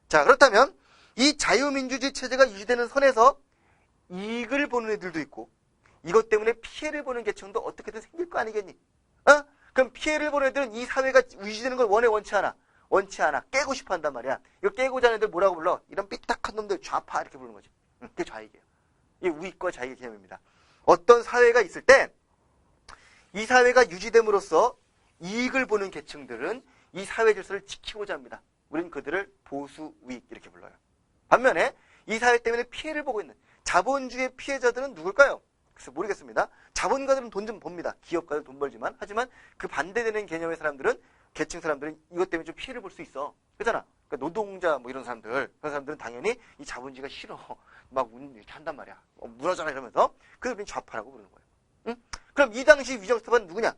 자, 그렇다면 이 자유민주주의 체제가 유지되는 선에서 이익을 보는 애들도 있고 이것 때문에 피해를 보는 계층도 어떻게든 생길 거 아니겠니? 그럼 피해를 보는 애들은 이 사회가 유지되는 걸 원치 않아. 깨고 싶어 한단 말이야. 이거 깨고자 하는 애들 뭐라고 불러? 이런 삐딱한 놈들 좌파 이렇게 부르는 거지. 그게 좌익이에요. 이게 우익과 좌익의 개념입니다. 어떤 사회가 있을 때 이 사회가 유지됨으로써 이익을 보는 계층들은 이 사회 질서를 지키고자 합니다. 우리는 그들을 보수 우익 이렇게 불러요. 반면에 이 사회 때문에 피해를 보고 있는 자본주의 피해자들은 누굴까요? 글쎄 모르겠습니다. 자본가들은 돈 좀 법니다. 기업가들 돈 벌지만. 하지만 그 반대되는 개념의 사람들은, 계층 사람들은 이것 때문에 좀 피해를 볼 수 있어. 그렇잖아. 그러니까 노동자 뭐 이런 사람들은 당연히 이 자본주의가 싫어. 막 이렇게 한단 말이야. 무너져라 이러면서. 그래서 우리는 좌파라고 부르는 거예요. 응? 그럼 이 당시 위정척사파는 누구냐?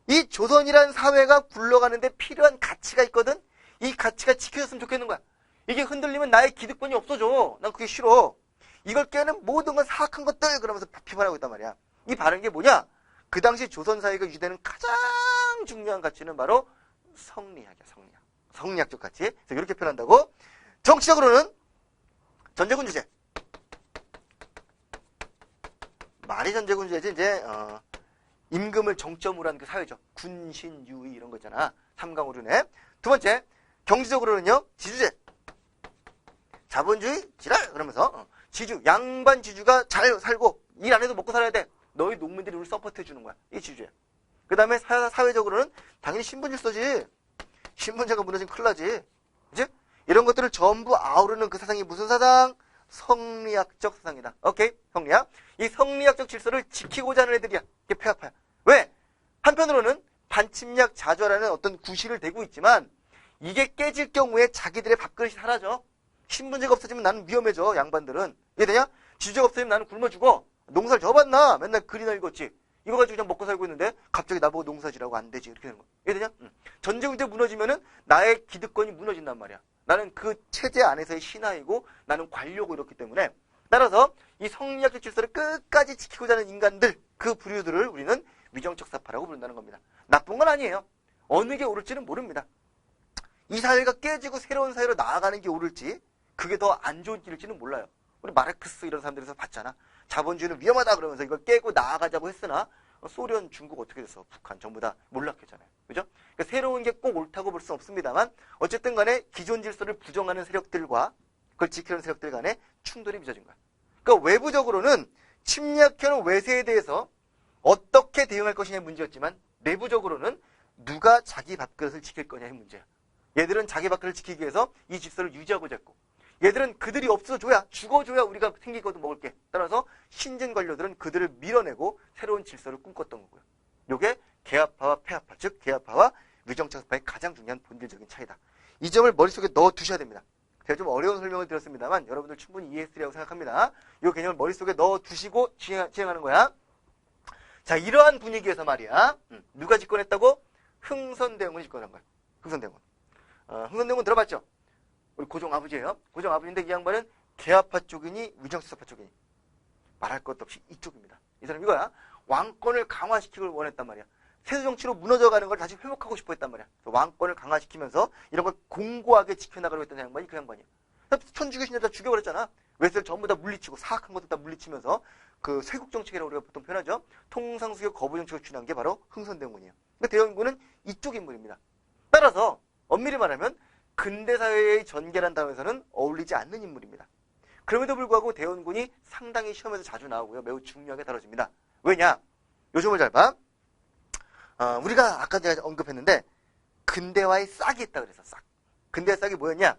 이 조선이라는 사회가 굴러가는데 필요한 가치가 있거든? 이 가치가 지켜졌으면 좋겠는 거야. 이게 흔들리면 나의 기득권이 없어져. 난 그게 싫어. 이걸 깨는 모든 건 사악한 것들 그러면서 비판하고 있단 말이야. 이 바른 게 뭐냐? 그 당시 조선 사회가 유지되는 가장 중요한 가치는 바로 성리학이야. 성리학적 가치. 그래서 이렇게 표현한다고. 정치적으로는 전제군 주제. 말이 전제군 주제지. 이제 임금을 정점으로 한 그 사회죠. 군신 유의 이런 거 있잖아. 삼강오륜에. 두 번째, 경제적으로는요. 지주제. 자본주의 지랄 그러면서 지주, 양반 지주가 잘 살고 일 안 해도 먹고 살아야 돼. 너희 농민들이 우리 서포트 해주는 거야. 이게 지주야. 그 다음에 사회적으로는 당연히 신분 질서지. 신분제가 무너지면 큰일 나지. 그치? 이런 것들을 전부 아우르는 그 사상이 무슨 사상? 성리학적 사상이다. 오케이? 성리학. 이 성리학적 질서를 지키고자 하는 애들이야. 이게 폐하파야. 왜? 한편으로는 반침략 자주화라는 어떤 구실을 대고 있지만 이게 깨질 경우에 자기들의 밥그릇이 사라져. 신분제가 없어지면 나는 위험해져. 양반들은. 이해되냐? 지주제가 없어지면 나는 굶어 죽어. 농사를 져봤나? 맨날 글이나 읽었지. 이거 가지고 그냥 먹고 살고 있는데 갑자기 나보고 농사지라고 안 되지. 이렇게 되는 거야. 이해되냐? 전제군제 무너지면은 나의 기득권이 무너진단 말이야. 나는 그 체제 안에서의 신하이고 나는 관료고 이렇기 때문에 따라서 이 성리학적 질서를 끝까지 지키고자 하는 인간들, 그 부류들을 우리는 위정척사파라고 부른다는 겁니다. 나쁜 건 아니에요. 어느 게 옳을지는 모릅니다. 이 사회가 깨지고 새로운 사회로 나아가는 게 옳을지 그게 더 안 좋은 길일지는 몰라요. 우리 마르크스 이런 사람들에서 봤잖아. 자본주의는 위험하다 그러면서 이걸 깨고 나아가자고 했으나 소련, 중국 어떻게 됐어? 북한 전부 다 몰락했잖아요. 그죠? 그러니까 새로운 게 꼭 옳다고 볼 수는 없습니다만 어쨌든 간에 기존 질서를 부정하는 세력들과 그걸 지키는 세력들 간에 충돌이 빚어진 거야. 그러니까 외부적으로는 침략해오는 외세에 대해서 어떻게 대응할 것이냐의 문제였지만 내부적으로는 누가 자기 밥그릇을 지킬 거냐의 문제야. 얘들은 자기 밥그릇을 지키기 위해서 이 질서를 유지하고자 했고, 얘들은 그들이 없어줘야, 죽어줘야 우리가 생기거든 먹을게. 따라서 신진 관료들은 그들을 밀어내고 새로운 질서를 꿈꿨던 거고요. 요게 계합파와 폐합파, 즉 계합파와 위정착파의 가장 중요한 본질적인 차이다. 이 점을 머릿속에 넣어 두셔야 됩니다. 제가 좀 어려운 설명을 드렸습니다만 여러분들 충분히 이해했으리라고 생각합니다. 이 개념을 머릿속에 넣어 두시고 진행하는 거야. 자, 이러한 분위기에서 말이야. 누가 집권했다고? 흥선대원군이 집권한 거야. 흥선대원군. 흥선대원군 들어봤죠? 우리 고종 아버지예요. 고종 아버지인데 이 양반은 계합파 쪽이니 위정착파 쪽이니 말할 것도 없이 이쪽입니다. 이 사람 이거야. 왕권을 강화시키길 원했단 말이야. 세수정치로 무너져가는 걸 다시 회복하고 싶어 했단 말이야. 왕권을 강화시키면서 이런 걸 공고하게 지켜나가려고 했던 양반이 그 양반이야. 천주교 신자들 다 죽여버렸잖아. 외세를 전부 다 물리치고 사악한 것들 다 물리치면서 그 쇄국정책이라고 우리가 보통 표현하죠. 통상수교 거부정책을 추진한 게 바로 흥선대원군이에요. 그러니까 대원군은 이쪽 인물입니다. 따라서 엄밀히 말하면 근대사회의 전개란 단어에서는 어울리지 않는 인물입니다. 그럼에도 불구하고 대원군이 상당히 시험에서 자주 나오고요. 매우 중요하게 다뤄집니다. 왜냐? 요즘을 잘 봐. 우리가 아까 제가 언급했는데 근대화의 싹이 있다 그래서 싹. 근대의 싹이 뭐였냐?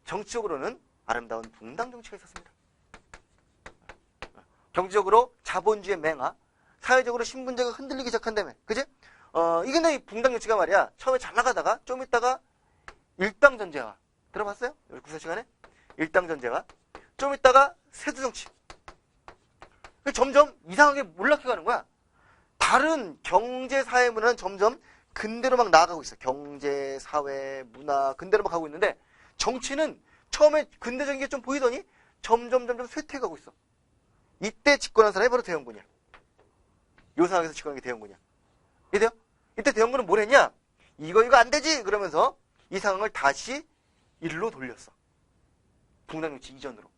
정치적으로는 아름다운 붕당 정치가 있었습니다. 경제적으로 자본주의 맹화, 사회적으로 신분제가 흔들리기 시작한다며. 그지? 이게 이 붕당 정치가 말이야. 처음에 잘 나가다가 좀 있다가 일당전제화. 들어봤어요? 국사 시간에? 일당전제화. 좀 있다가 세두정치. 점점 이상하게 몰락해가는 거야. 다른 경제, 사회, 문화는 점점 근대로 막 나아가고 있어. 경제, 사회, 문화, 근대로 막 가고 있는데 정치는 처음에 근대적인 게 좀 보이더니 점점 쇠퇴해가고 있어. 이때 집권한 사람이 바로 대원군이야. 요 상황에서 집권한 게 대원군이야. 이해돼요? 이때 대원군은 뭘 했냐? 이거 안 되지! 그러면서 이 상황을 다시 일로 돌렸어. 붕당정치 이전으로.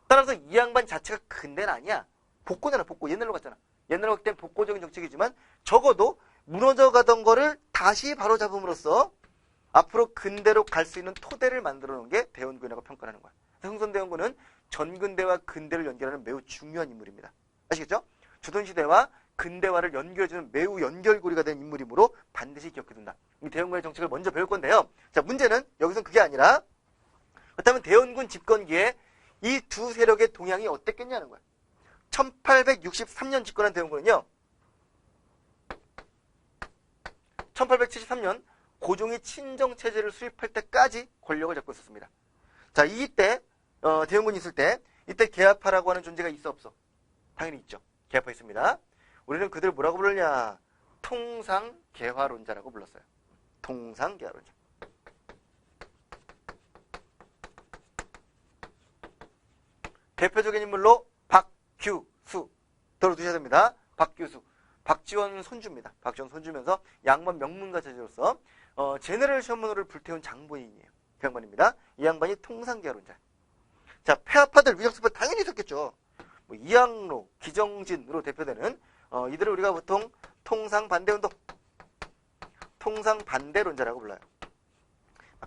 따라서 이 양반 자체가 근대는 아니야. 복고잖아, 복고. 옛날로 갔잖아. 옛날로 갔을 땐 복고적인 정책이지만 적어도 무너져가던 거를 다시 바로잡음으로써 앞으로 근대로 갈 수 있는 토대를 만들어 놓은 게 대원군이라고 평가하는 거야. 흥선대원군은 전근대와 근대를 연결하는 매우 중요한 인물입니다. 아시겠죠? 조선시대와 근대화를 연결해주는 매우 연결고리가 된 인물이므로 반드시 기억해둔다. 이 대원군의 정책을 먼저 배울 건데요. 자, 문제는 여기서는 그게 아니라 그렇다면 대원군 집권기에 이 두 세력의 동향이 어땠겠냐는 거야. 1863년 집권한 대원군은요. 1873년 고종이 친정체제를 수립할 때까지 권력을 잡고 있었습니다. 자, 이때 대원군이 있을 때 이때 계합파라고 하는 존재가 있어 없어? 당연히 있죠. 계합파 있습니다. 우리는 그들을 뭐라고 불렀냐? 통상계화론자라고 불렀어요. 통상계화론자. 대표적인 인물로 박규수 들어두셔야 됩니다. 박규수. 박지원 손주입니다. 박지원 손주면서 양반 명문가 자제로서 제네럴 셔먼호를 불태운 장본인이에요. 그 양반입니다. 이 양반이 통상계화론자. 자, 폐합파들, 위정착파 당연히 있었겠죠. 뭐 이항로, 기정진으로 대표되는 이들을 우리가 보통 통상반대운동, 통상반대론자라고 불러요.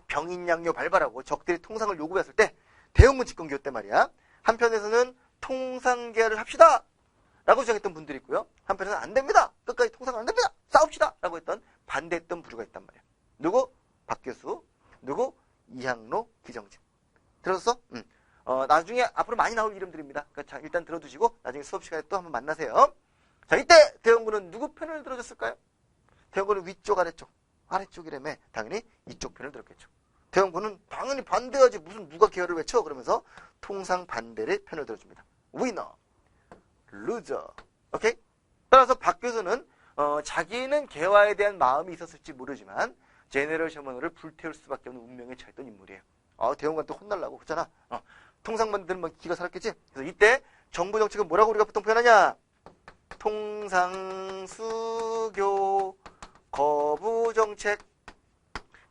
병인양요 발발하고 적들이 통상을 요구했을 때 대원군 집권기였단 말이야. 한편에서는 통상계화를 합시다! 라고 주장했던 분들이 있고요. 한편에서는 안 됩니다! 끝까지 통상은 안 됩니다! 싸웁시다! 라고 했던 반대했던 부류가 있단 말이야. 누구? 박교수. 누구? 이항로, 기정진. 들었어? 나중에 앞으로 많이 나올 이름들입니다. 그러니까 일단 들어두시고 나중에 수업 시간에 또 한번 만나세요. 자, 이때 대원군은 누구 편을 들어줬을까요? 대원군은 위쪽, 아래쪽. 아래쪽이라며 당연히 이쪽 편을 들었겠죠. 대원군은 당연히 반대하지 무슨 누가 계열을 외쳐 그러면서 통상 반대의 편을 들어줍니다. 위너, 루저. 오케이? 따라서 박교수는 자기는 개화에 대한 마음이 있었을지 모르지만 제네럴 셔먼호를 불태울 수밖에 없는 운명에 처했던 인물이에요. 대원군한테 혼날라고 그러잖아. 통상반대들은 막 기가 살았겠지? 그래서 이때 정부 정책은 뭐라고 우리가 보통 표현하냐? 통상수교 거부정책.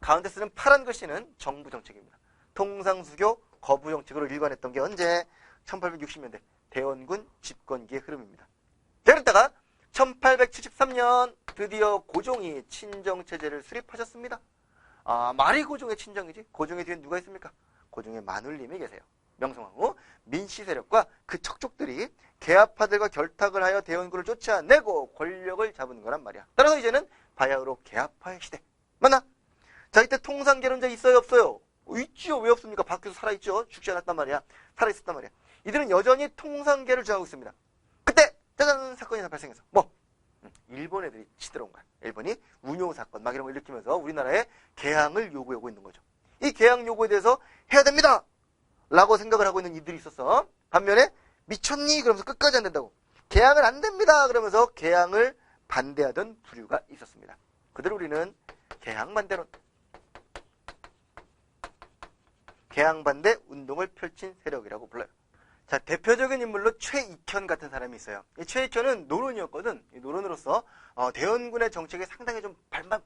가운데 쓰는 파란 글씨는 정부 정책입니다. 통상수교 거부정책으로 일관했던 게 언제? 1860년대 대원군 집권기의 흐름입니다. 그러다가 1873년 드디어 고종이 친정체제를 수립하셨습니다. 말이 고종의 친정이지 고종의 뒤엔 누가 있습니까? 고종의 마눌님이 계세요. 명성황 후 민씨 세력과 그 척족들이 개화파들과 결탁을 하여 대원군을 쫓아내고 권력을 잡은 거란 말이야. 따라서 이제는 바야흐로 개화파의 시대. 맞나? 자, 이때 통상개론자 있어요, 없어요? 있지요. 왜 없습니까? 밖에서 살아있죠. 죽지 않았단 말이야. 살아있었단 말이야. 이들은 여전히 통상개를 주장하고 있습니다. 그때 짜잔 사건이 발생해서 뭐? 일본 애들이 치들어온 거야. 일본이 운용 사건 막 이런 걸 일으키면서 우리나라에 개항을 요구하고 있는 거죠. 이 개항 요구에 대해서 해야 됩니다! 라고 생각을 하고 있는 이들이 있었어. 반면에 미쳤니? 그러면서 끝까지 안 된다고. 개항은 안 됩니다! 그러면서 개항을 반대하던 부류가 있었습니다. 그대로 우리는 개항 반대론, 개항 반대 운동을 펼친 세력이라고 불러요. 자, 대표적인 인물로 최익현 같은 사람이 있어요. 이 최익현은 노론이었거든. 이 노론으로서 대원군의 정책에 상당히 좀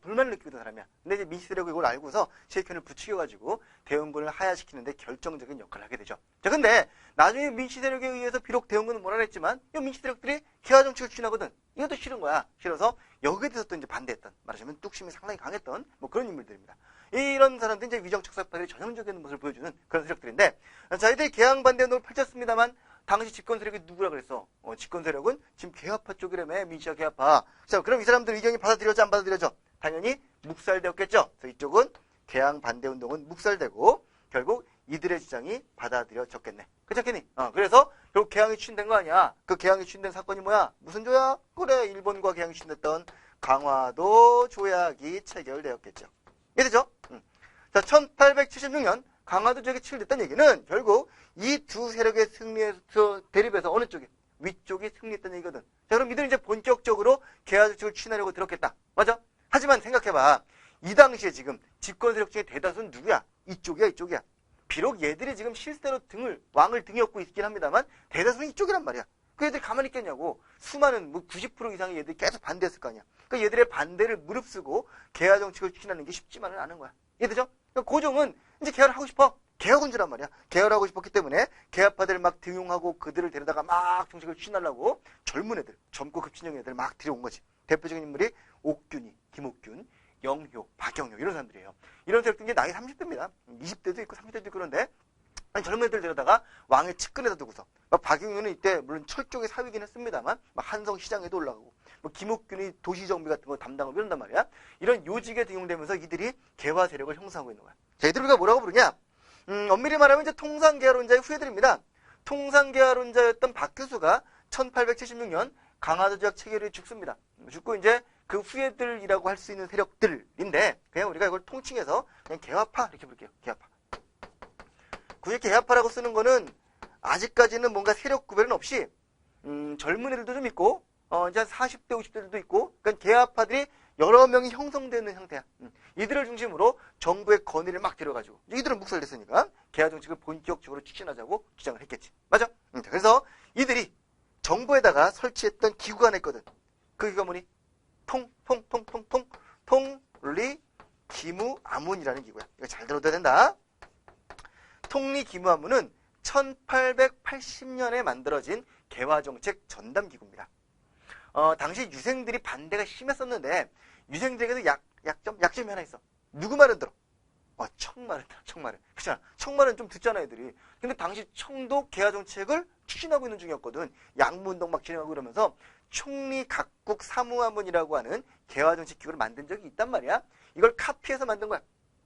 불만을 느끼던 사람이야. 근데 이제 민씨 세력이 이걸 알고서 최익현을 부추겨가지고 대원군을 하야시키는데 결정적인 역할을 하게 되죠. 자, 근데 나중에 민씨 세력에 의해서 비록 대원군은 몰아냈지만 이 민씨 세력들이 개화 정책을 추진하거든. 이것도 싫은 거야. 싫어서 여기에 대해서 또 이제 반대했던, 말하자면 뚝심이 상당히 강했던 뭐 그런 인물들입니다. 이런 사람들이 이제 위정척사파들이 전형적인 모습을 보여주는 그런 세력들인데, 자, 이들이 개항 반대 운동을 펼쳤습니다만 당시 집권 세력이 누구라 그랬어? 집권 세력은 지금 개화파 쪽이라며, 민씨와 개화파. 자, 그럼 이 사람들 의견이 받아들여져 안 받아들여져? 당연히 묵살되었겠죠. 그래서 이쪽은 개항 반대 운동은 묵살되고 결국 이들의 주장이 받아들여졌겠네. 그렇겠니? 그래서 결국 개항이 추진된 거 아니야? 그 개항이 추진된 사건이 뭐야? 무슨 조약? 그래, 일본과 개항이 추진됐던 강화도 조약이 체결되었겠죠. 이해되죠? 자, 1876년 강화도 조약이 체결됐다는 얘기는 결국 이 두 세력의 승리에서 대립해서 어느 쪽이? 위쪽이 승리했다는 얘기거든. 자, 그럼 이들은 이제 본격적으로 개화 정책을 추진하려고 들었겠다. 맞아? 하지만 생각해봐. 이 당시에 지금 집권 세력 중에 대다수는 누구야? 이쪽이야, 이쪽이야. 비록 얘들이 지금 실제로 왕을 등에 업고 있긴 합니다만 대다수는 이쪽이란 말이야. 그 얘들 가만히 있겠냐고. 수많은 90% 이상의 얘들이 계속 반대했을 거 아니야. 그러니까 얘들의 반대를 무릅쓰고 개화 정책을 추진하는 게 쉽지만은 않은 거야. 이해되죠? 그러니까 고종은 이제 개화를 하고 싶어. 개화군주란 말이야. 개화를 하고 싶었기 때문에 개화파들을 막 등용하고 그들을 데려다가 막 정책을 추진하려고 젊은 애들, 젊고 급진형 애들 막 들여온 거지. 대표적인 인물이 옥균이, 김옥균, 영효, 박영효 이런 사람들이에요. 이런 세력들이 나이 30대입니다. 20대도 있고 30대도 있고 그런데 아니, 젊은 애들 데려다가 왕의 측근에다 두고서 박영효는 이때 물론 철쪽의 사위긴 했습니다만 막 한성시장에도 올라가고 뭐 김옥균이 도시정비 같은 거 담당하고 이런단 말이야. 이런 요직에 등용되면서 이들이 개화 세력을 형성하고 있는 거야. 자, 이들을 우리가 뭐라고 부르냐? 엄밀히 말하면 이제 통상개화론자의 후예들입니다. 통상개화론자였던 박규수가 1876년 강화도 조약 체결에 죽습니다. 죽고 이제 그 후예들이라고 할 수 있는 세력들인데 그냥 우리가 이걸 통칭해서 그냥 개화파 이렇게 부를게요. 개화파. 굳이 개화파라고 쓰는 거는 아직까지는 뭔가 세력 구별은 없이 젊은 애들도 좀 있고 이제 한 40대 50대들도 있고 그러니까 개화파들이 여러 명이 형성되는 형태야. 이들을 중심으로 정부의 건의를 막 들여가지고 이들은 묵살됐으니까 개화 정책을 본격적으로 추진하자고 주장을 했겠지. 맞아? 그래서 이들이 정부에다가 설치했던 기구가 하나 있거든. 그 기구가 뭐니? 통리기무아문이라는 기구야. 이거 잘 들어둬야 된다. 통리기무아문은 1880년에 만들어진 개화정책 전담기구입니다. 당시 유생들이 반대가 심했었는데 유생들에게도 약점이 하나 있어. 누구 말은 들어? 청말은 들어. 청말은. 그렇잖아. 청말은 좀 듣잖아 애들이. 근데 당시 청도 개화정책을 추진하고 있는 중이었거든. 양무운동 막 진행하고 그러면서 총리각국 사무아문이라고 하는 개화정책 기구를 만든 적이 있단 말이야. 이걸 카피해서 만든 거야.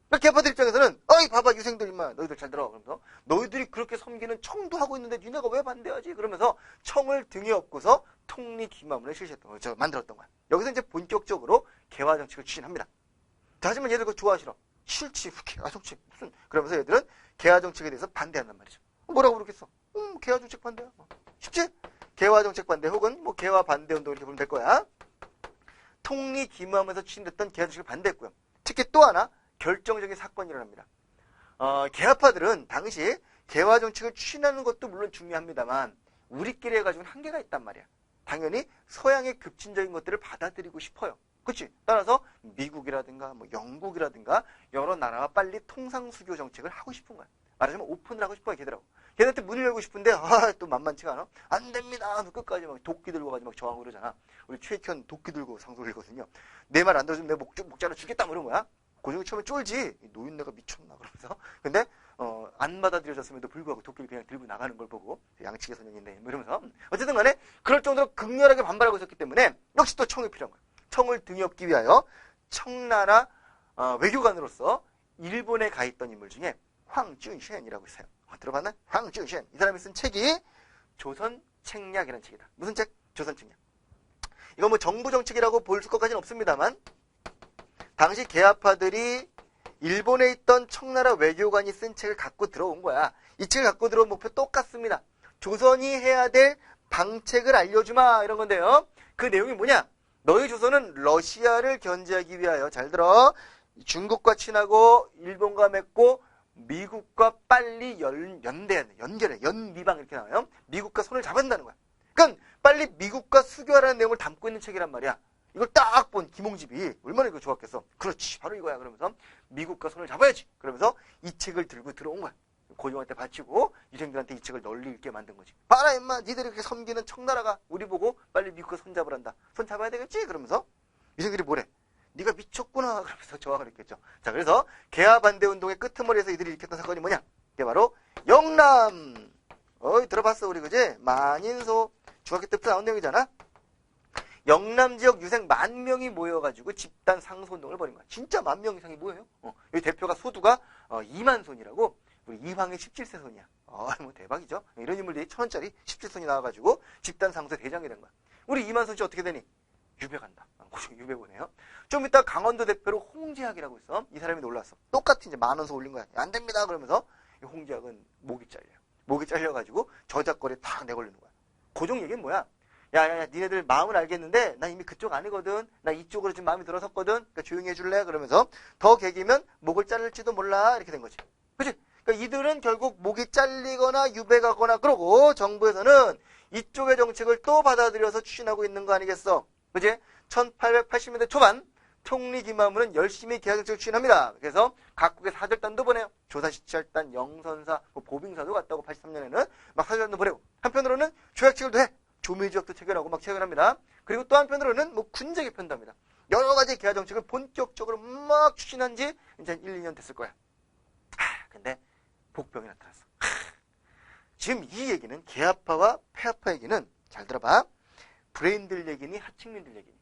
그러니까 개파들 입장에서는 어이 봐봐 유생들 임마 너희들 잘 들어. 그러면서 너희들이 그렇게 섬기는 청도 하고 있는데 니네가 왜 반대하지? 그러면서 청을 등에 업고서 통리기무아문을 실시했던 거죠. 만들었던 거야. 여기서 이제 본격적으로 개화정책을 추진합니다. 자, 하지만 얘들 그거 좋아 싫어? 싫지. 개화정책 무슨. 그러면서 얘들은 개화정책에 대해서 반대한단 말이죠. 뭐라고 그러겠어? 개화정책 반대야. 쉽지? 개화정책 반대 혹은 뭐 개화 반대 운동 이렇게 보면 될 거야. 통리기무아문에서 추진됐던 개화정책을 반대했고요. 특히 또 하나 결정적인 사건이 일어납니다. 개화파들은 당시 개화정책을 추진하는 것도 물론 중요합니다만 우리끼리 해가지고는 한계가 있단 말이야. 당연히 서양의 급진적인 것들을 받아들이고 싶어요. 그치? 따라서 미국이라든가 뭐 영국이라든가 여러 나라와 빨리 통상수교 정책을 하고 싶은 거야. 말하자면 오픈을 하고 싶어요, 걔들하고. 걔들한테 문을 열고 싶은데 또 만만치가 않아. 안 됩니다. 끝까지 막 도끼 들고 가지고 막 저항을 그러잖아. 우리 최익현 도끼 들고 상소리거든요. 내 말 안 들어주면 내 목 잘라 죽겠다 뭐 이런 거야. 고종이 처음에 쫄지. 노인네가 미쳤나 그러면서. 근데 안 받아들여졌음에도 불구하고 도끼를 그냥 들고 나가는 걸 보고 양치기 소년인데 뭐 이러면서 어쨌든 간에 그럴 정도로 극렬하게 반발하고 있었기 때문에 역시 또 청이 필요한 거예요. 청을 등에 업기 위하여 청나라 외교관으로서 일본에 가 있던 인물 중에 황준쉔이라고 있어요. 들어봤나? 황준쉔. 이 사람이 쓴 책이 조선책략이라는 책이다. 무슨 책? 조선책략. 이거 뭐 정부 정책이라고 볼 것까지는 없습니다만 당시 개화파들이 일본에 있던 청나라 외교관이 쓴 책을 갖고 들어온 거야. 이 책을 갖고 들어온 목표 똑같습니다. 조선이 해야 될 방책을 알려주마 이런 건데요. 그 내용이 뭐냐? 너희 조선은 러시아를 견제하기 위하여 잘 들어. 중국과 친하고 일본과 맺고 미국과 빨리 연결해. 연미방 이렇게 나와요. 미국과 손을 잡아준다는 거야. 그러니까 빨리 미국과 수교하라는 내용을 담고 있는 책이란 말이야. 이걸 딱 본 김홍집이 얼마나 이거 좋았겠어. 그렇지 바로 이거야. 그러면서 미국과 손을 잡아야지. 그러면서 이 책을 들고 들어온 거야. 고종한테 바치고 유생들한테 이 책을 널리 읽게 만든 거지. 봐라 임마 니들이 이렇게 섬기는 청나라가 우리 보고 빨리 미국과 손 잡으란다. 손 잡아야 되겠지? 그러면서 유생들이 뭐래? 네가 미쳤구나. 그러면서 저항을 했겠죠. 자 그래서 개화 반대 운동의 끄트머리에서 이들이 일으켰던 사건이 뭐냐? 이게 바로 영남. 들어봤어 우리 그지? 만인소 중학교 때부터 나온 내용이잖아. 영남 지역 유생 10,000명이 모여가지고 집단 상소운동을 벌인 거야. 진짜 10,000명 이상이 모여요. 여기 대표가 소두가 이만손이라고 우리 이황의 17세 손이야. 뭐 대박이죠. 이런 인물들이 1,000원짜리 17손이 나와가지고 집단 상소 대장이 된 거야. 우리 이만손 씨 어떻게 되니? 유배 간다. 고종 유배 보내요. 좀 이따 강원도 대표로 홍지학이라고 있어. 이 사람이 놀랐어. 똑같이 이제 10,000원서 올린 거야. 안 됩니다. 그러면서 홍지학은 목이 잘려요. 목이 잘려가지고 저작거리에 탁 내걸리는 거야. 고종 얘기는 뭐야? 야, 니네들 마음을 알겠는데 나 이미 그쪽 아니거든. 나 이쪽으로 지금 마음이 들어섰거든. 그러니까 조용히 해줄래? 그러면서 더 개기면 목을 자를지도 몰라. 이렇게 된 거지. 그치? 그러니까 이들은 결국 목이 잘리거나 유배 가거나 그러고 정부에서는 이쪽의 정책을 또 받아들여서 추진하고 있는 거 아니겠어? 그치? 1880년대 초반 총리 김화무는 열심히 개화 정책을 추진합니다. 그래서 각국의 사절단도 보내요. 조사시찰단, 영선사, 보빙사도 갔다고 83년에는 막 사절단도 보내고 한편으로는 조약책을도 해. 조미조약도 체결하고 막 체결합니다. 그리고 또 한편으로는 뭐 군제 개편도 합니다. 여러 가지 개화 정책을 본격적으로 막 추진한 지 이제 1, 2년 됐을 거야. 근데 복병이 나타났어. 지금 이 얘기는 개화파와 폐하파 얘기는 잘 들어봐. 브레인들 얘기니 하층민들 얘기니.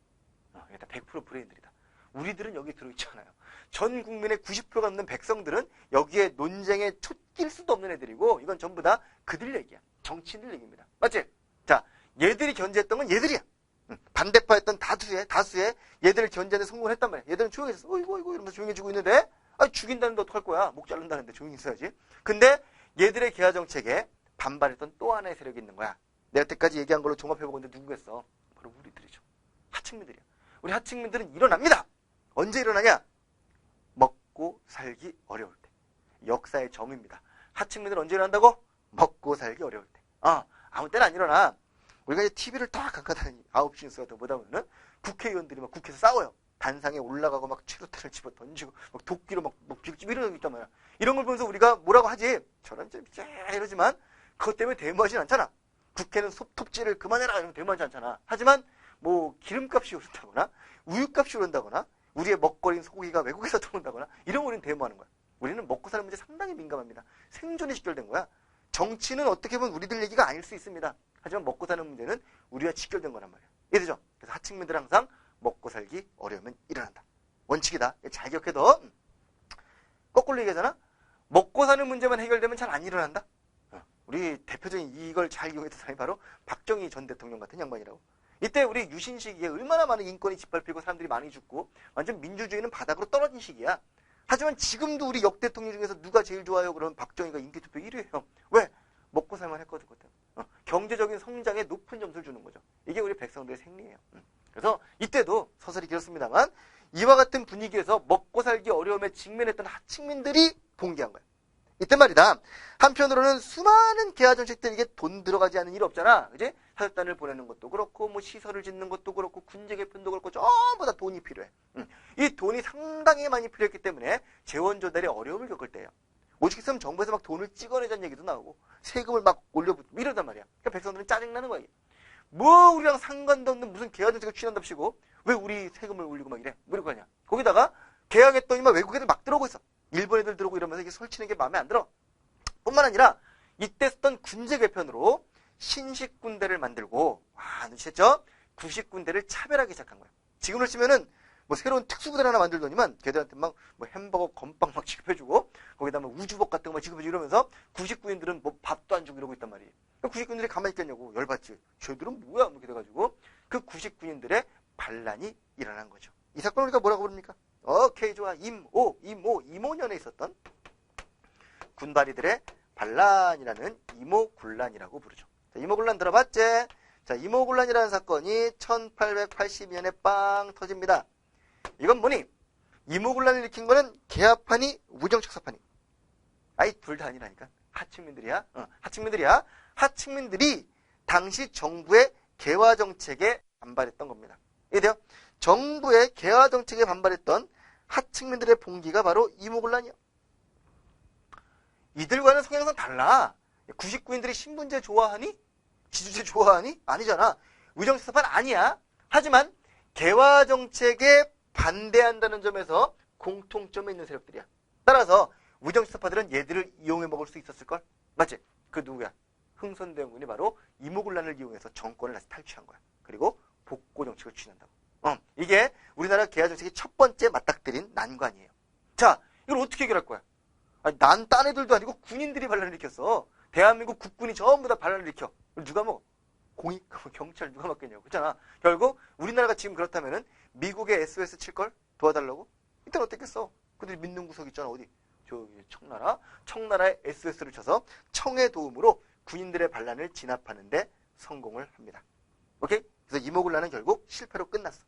일단 100% 브레인들이다. 우리들은 여기 들어있잖아요. 전 국민의 90%가 넘는 백성들은 여기에 논쟁에 쫓길 수도 없는 애들이고 이건 전부 다 그들 얘기야. 정치인들 얘기입니다. 맞지? 자, 얘들이 견제했던 건 얘들이야. 반대파였던 다수의 얘들을 견제하는 성공을 했단 말이야. 얘들은 조용히 있었어. 어이구 이러면서 조용히 해주고 있는데 죽인다는데 어떡할 거야? 목 자른다는데 조용히 있어야지. 근데 얘들의 개화 정책에 반발했던 또 하나의 세력이 있는 거야. 내가 때까지 얘기한 걸로 종합해보고 있는데 누구겠어? 바로 우리들이죠. 하층민들이야. 우리 하층민들은 일어납니다. 언제 일어나냐? 먹고 살기 어려울 때. 역사의 점입니다. 하층민들은 언제 일어난다고? 먹고 살기 어려울 때. 아무 때나 안 일어나. 우리가 이제 TV를 딱 감가다니 9시 뉴스 같은 거 보다 보면은 국회의원들이 막 국회에서 싸워요. 단상에 올라가고 막 최루탄을 집어 던지고 막 도끼로 막 비웃기고 이런 거 있단 말이야. 이런 걸 보면서 우리가 뭐라고 하지? 저런 좀 이러지만 그것 때문에 데모하진 않잖아. 국회는 톱질을 그만해라 이러면 데모하지 않잖아. 하지만 뭐 기름값이 오른다거나 우유값이 오른다거나 우리의 먹거리인 소고기가 외국에서 들어온다거나 이런 거 우리는 데모하는 거야. 우리는 먹고 사는 문제 상당히 민감합니다. 생존이 직결된 거야. 정치는 어떻게 보면 우리들 얘기가 아닐 수 있습니다. 하지만 먹고 사는 문제는 우리와 직결된 거란 말이야. 이해되죠? 그래서 하층민들은 항상 먹고 살기 어려우면 일어난다. 원칙이다. 잘 기억해둬. 거꾸로 얘기하잖아. 먹고 사는 문제만 해결되면 잘 안 일어난다. 우리 대표적인 이걸 잘 이용했던 사람이 바로 박정희 전 대통령 같은 양반이라고. 이때 우리 유신 시기에 얼마나 많은 인권이 짓밟히고 사람들이 많이 죽고 완전 민주주의는 바닥으로 떨어진 시기야. 하지만 지금도 우리 역 대통령 중에서 누가 제일 좋아요? 그러면 박정희가 인기투표 1위예요. 왜? 먹고 살만 했거든. 그때. 경제적인 성장에 높은 점수를 주는 거죠. 이게 우리 백성들의 생리예요. 그래서 이때도 서설이 길었습니다만 이와 같은 분위기에서 먹고 살기 어려움에 직면했던 하층민들이 봉기한 거예요. 이때 말이다. 한편으로는 수많은 개화 정책들 이게 돈 들어가지 않는 일 없잖아. 그지? 사절단을 보내는 것도 그렇고 뭐 시설을 짓는 것도 그렇고 군제 개편도 그렇고 전부 다 돈이 필요해. 이 돈이 상당히 많이 필요했기 때문에 재원 조달에 어려움을 겪을 때예요. 오직 있으면 정부에서 막 돈을 찍어내자는 얘기도 나오고 세금을 막 올려붙고 이러단 말이야. 그러니까 백성들은 짜증나는 거야. 뭐 우리랑 상관도 없는 무슨 개화 정책을 취한답시고 왜 우리 세금을 올리고 막 이래? 뭐 이러고 하냐. 거기다가 개항했더니만 외국 애들 막 들어오고 있어. 일본 애들 들어오고 이러면서 이게 설치는 게 마음에 안 들어. 뿐만 아니라 이때 썼던 군제 개편으로 신식 군대를 만들고, 눈치챘죠? 구식 군대를 차별하기 시작한 거예요. 지금으로 치면은 뭐 새로운 특수부대를 하나 만들더니만 걔들한테 막 뭐 햄버거 건빵 막 지급해주고, 거기다 뭐 우주복 같은 거 막 지급해주고 이러면서 구식군인들은 뭐 밥도 안 주고 이러고 있단 말이에요. 구식군인들이 가만히 있겠냐고, 열받지. 쟤들은 뭐야? 이렇게 돼가지고 그 구식군인들의 반란이 일어난 거죠. 이 사건을 우리가 뭐라고 부릅니까? 오케이, 좋아. 이모년에 있었던 군바리들의 반란이라는 이모군란이라고 부르죠. 자, 이모군란 들어봤지? 자, 이모군란이라는 사건이 1882년에 빵 터집니다. 이건 뭐니? 이모군란을 일으킨 거는 계합하니 우정척사파니? 아이, 둘 다 아니라니까. 하층민들이야. 하층민들이야. 하층민들이 당시 정부의 개화정책에 반발했던 겁니다. 이해돼요? 정부의 개화정책에 반발했던 하층민들의 봉기가 바로 이모군란이야. 이들과는 성향상 달라. 구식구인들이 신분제 좋아하니? 지주제 좋아하니? 아니잖아. 우정척사파는 아니야. 하지만 개화정책에 반대한다는 점에서 공통점이 있는 세력들이야. 따라서 우정척사파들은 얘들을 이용해 먹을 수 있었을걸? 맞지? 그 누구야? 흥선대원군이 바로 이모군란을 이용해서 정권을 다시 탈취한 거야. 그리고 복고정책을 추진한다고. 이게 우리나라 개화정책의 첫 번째 맞닥뜨린 난관이에요. 자, 이걸 어떻게 해결할 거야? 난 딴 애들도 아니고 군인들이 반란을 일으켰어. 대한민국 국군이 전부 다 반란을 일으켜. 누가 먹어? 공익, 경찰 누가 맡겠냐고. 그렇잖아. 결국 우리나라가 지금 그렇다면은 미국의 SOS 칠걸? 도와달라고? 이때는 어땠겠어? 그들이 믿는 구석 있잖아. 어디? 저기 청나라에 SOS를 쳐서 청의 도움으로 군인들의 반란을 진압하는데 성공을 합니다. 오케이? 그래서 이모군란은 결국 실패로 끝났어.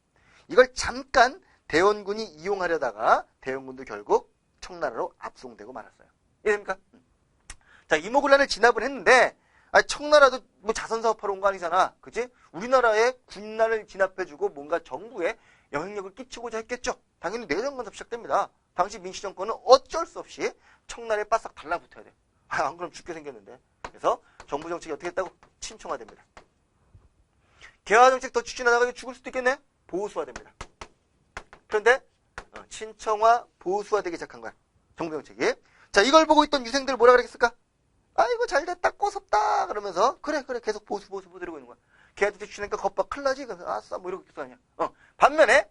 이걸 잠깐 대원군이 이용하려다가 대원군도 결국 청나라로 압송되고 말았어요. 이해됩니까? 자, 이모군란을 진압을 했는데, 청나라도 뭐 자선사업하러 온 거 아니잖아. 그치? 우리나라의 군란을 진압해주고 뭔가 정부에 영향력을 끼치고자 했겠죠. 당연히 내정간섭 시작됩니다. 당시 민주정권은 어쩔 수 없이 청나라에 바싹 달라붙어야 돼. 안 그럼 죽게 생겼는데. 그래서 정부 정책이 어떻게 했다고? 친청화됩니다. 개화정책 더 추진하다가 죽을 수도 있겠네? 보수화됩니다. 그런데 친청화, 보수화되기 시작한 거야. 정부 정책이. 자, 이걸 보고 있던 유생들 뭐라 그랬을까? 아이고 잘됐다, 꼬섭다 그러면서 그래 계속 보수 이러고 있는 거야. 개화정책 추진하니까 겁박 큰일 나지? 그래서 아싸 뭐 이러고 있어 아니야. 반면에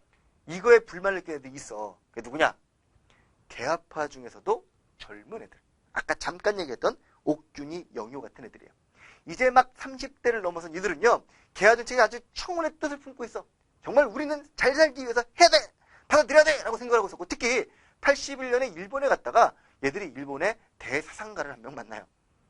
이거에 불만을 느끼는 애들이 있어. 그게 누구냐? 개화파 중에서도 젊은 애들. 아까 잠깐 얘기했던 옥균이, 영효 같은 애들이에요. 이제 막 30대를 넘어선 이들은요, 개화정책에 아주 청원의 뜻을 품고 있어. 정말 우리는 잘 살기 위해서 해야 돼! 받아들여야 돼! 라고 생각을 하고 있었고, 특히 81년에 일본에 갔다가 얘들이 일본의 대사상가를 한 명 만나요.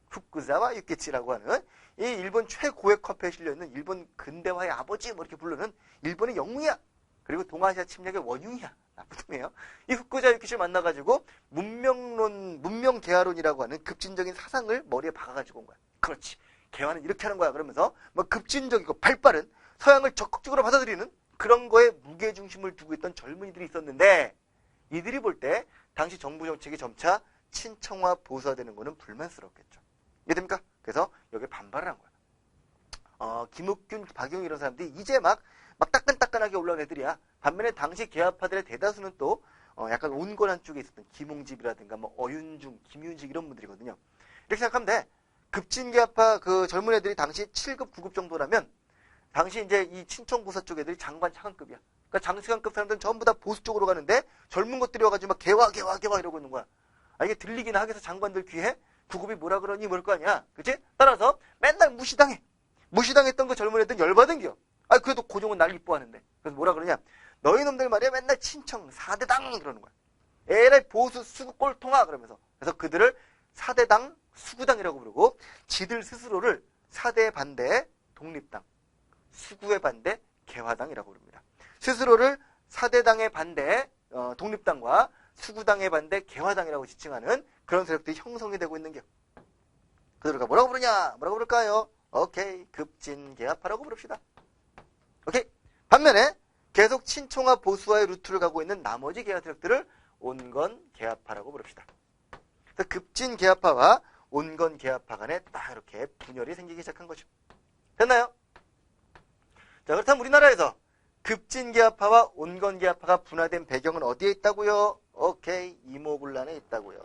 후쿠자와 유케치라고 하는 이 일본 최고의 커피에 실려있는 일본 근대화의 아버지 뭐 이렇게 부르는 일본의 영웅이야. 그리고 동아시아 침략의 원흉이야. 나쁜 놈이에요. 이 후쿠자 유케치를 만나가지고 문명 개화론이라고 하는 급진적인 사상을 머리에 박아가지고 온 거야. 그렇지. 개화는 이렇게 하는 거야. 그러면서 뭐 급진적이고 발빠른 서양을 적극적으로 받아들이는 그런 거에 무게중심을 두고 있던 젊은이들이 있었는데, 이들이 볼 때 당시 정부 정책이 점차 친청화 보수화되는 거는 불만스럽겠죠. 이해됩니까? 그래서 여기에 반발을 한 거야. 김욱균, 박용희 이런 사람들이 이제 막 따끈따끈하게 올라온 애들이야. 반면에 당시 개화파들의 대다수는 또 약간 온건한 쪽에 있었던 김홍집이라든가 뭐 어윤중, 김윤식 이런 분들이거든요. 이렇게 생각하면 돼. 급진개화파 그 젊은 애들이 당시 7급, 9급 정도라면 당시 이제 이 친청보사 쪽 애들이 장관 차관급이야. 그러니까 장시관급 사람들은 전부 다 보수 쪽으로 가는데 젊은 것들이 와가지고 막 개화 이러고 있는 거야. 이게 들리기나 하겠어. 장관들 귀에 9급이 뭐라 그러니 뭘 거 아니야. 그치? 따라서 맨날 무시당해. 무시당했던 그 젊은 애들은 열받은 겨. 그래도 고종은 날 이뻐하는데. 그래서 뭐라 그러냐. 너희 놈들 말이야 맨날 친청 4대당 그러는 거야. 에라이 보수 수구 꼴통아 그러면서. 그래서 그들을 4대당 수구당이라고 부르고, 지들 스스로를 4대 반대 독립당, 수구의 반대 개화당이라고 부릅니다. 스스로를 4대당의 반대 독립당과 수구당의 반대 개화당이라고 지칭하는 그런 세력들이 형성이 되고 있는 게, 그들과 뭐라고 부르냐? 뭐라고 부를까요? 오케이, 급진개화파라고 부릅시다. 오케이. 반면에 계속 친청화 보수화의 루트를 가고 있는 나머지 개화 세력들을 온건개화파라고 부릅시다. 그래서 급진개화파와 온건개화파 간에 딱 이렇게 분열이 생기기 시작한 거죠. 됐나요? 자, 그렇다면 우리나라에서 급진개화파와 온건개화파가 분화된 배경은 어디에 있다고요? 오케이, 이모군란에 있다고요.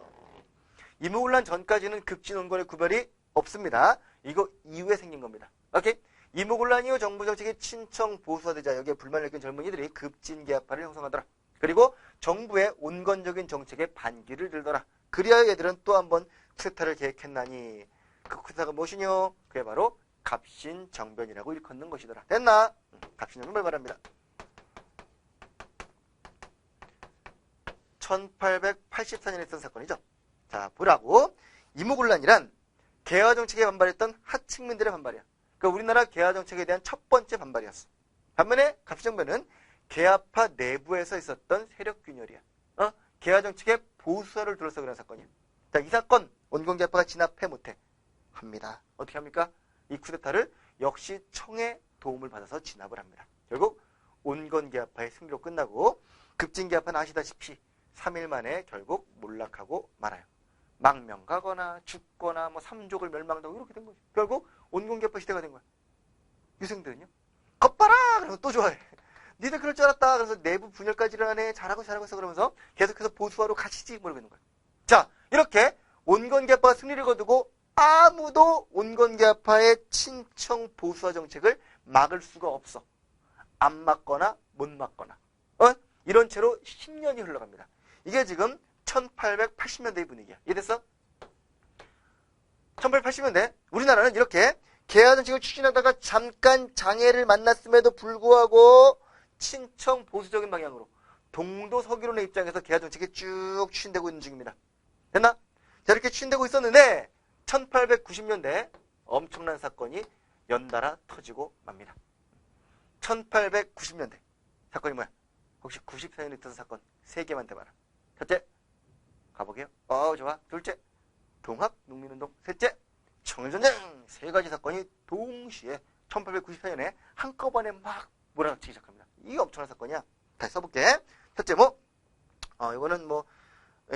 이모군란 전까지는 급진원권의 구별이 없습니다. 이거 이후에 생긴 겁니다. 오케이? 이모군란 이후 정부 정책이 친청 보수화되자 여기에 불만을 느낀 젊은이들이 급진개합파를 형성하더라. 그리고 정부의 온건적인 정책에 반기를 들더라. 그리하여 얘들은 또 한 번 쿠데타를 계획했나니 그 쿠데타가 무엇이뇨? 그게 바로 갑신정변이라고 일컫는 것이더라. 됐나? 갑신정변을 말합니다. 1884년에 있던 사건이죠. 자, 보라고. 이모군란이란 개화 정책에 반발했던 하층민들의 반발이야. 그러니까 우리나라 개화 정책에 대한 첫 번째 반발이었어. 반면에 갑신정변은 개화파 내부에서 있었던 세력 균열이야. 개화 정책의 보수화를 둘러싸고 그런 사건이야. 자, 이 사건 온건개화파가 진압해 못해 합니다. 어떻게 합니까? 이 쿠데타를 역시 청의 도움을 받아서 진압을 합니다. 결국 온건개화파의 승리로 끝나고 급진개화파는 아시다시피 3일 만에 결국 몰락하고 말아요. 망명 가거나 죽거나 뭐 삼족을 멸망하고 이렇게 된 거죠. 결국 온건개파 시대가 된 거야. 유생들은요. 겉봐라! 그러면 또 좋아해. 니들 그럴 줄 알았다. 그래서 내부 분열까지 일어나네. 잘하고 있어. 그러면서 계속해서 보수화로 가시지 모르고 있는 거야. 자, 이렇게 온건개파가 승리를 거두고 아무도 온건개파의 친청 보수화 정책을 막을 수가 없어. 안 막거나 못 막거나. 이런 채로 10년이 흘러갑니다. 이게 지금 1880년대의 분위기야. 이해됐어? 1880년대 우리나라는 이렇게 개화 정책을 추진하다가 잠깐 장애를 만났음에도 불구하고 친청 보수적인 방향으로 동도 서기론의 입장에서 개화 정책이 쭉 추진되고 있는 중입니다. 됐나? 자, 이렇게 추진되고 있었는데 1890년대 엄청난 사건이 연달아 터지고 맙니다. 1890년대 사건이 뭐야? 혹시 94년에 있던 사건 3개만 대봐라. 첫째, 가보게요. 좋아. 둘째, 동학농민운동. 셋째, 청일전쟁. 3가지 사건이 동시에 1894년에 한꺼번에 막 몰아치기 시작합니다. 이게 엄청난 사건이야. 다시 써볼게. 첫째, 이거는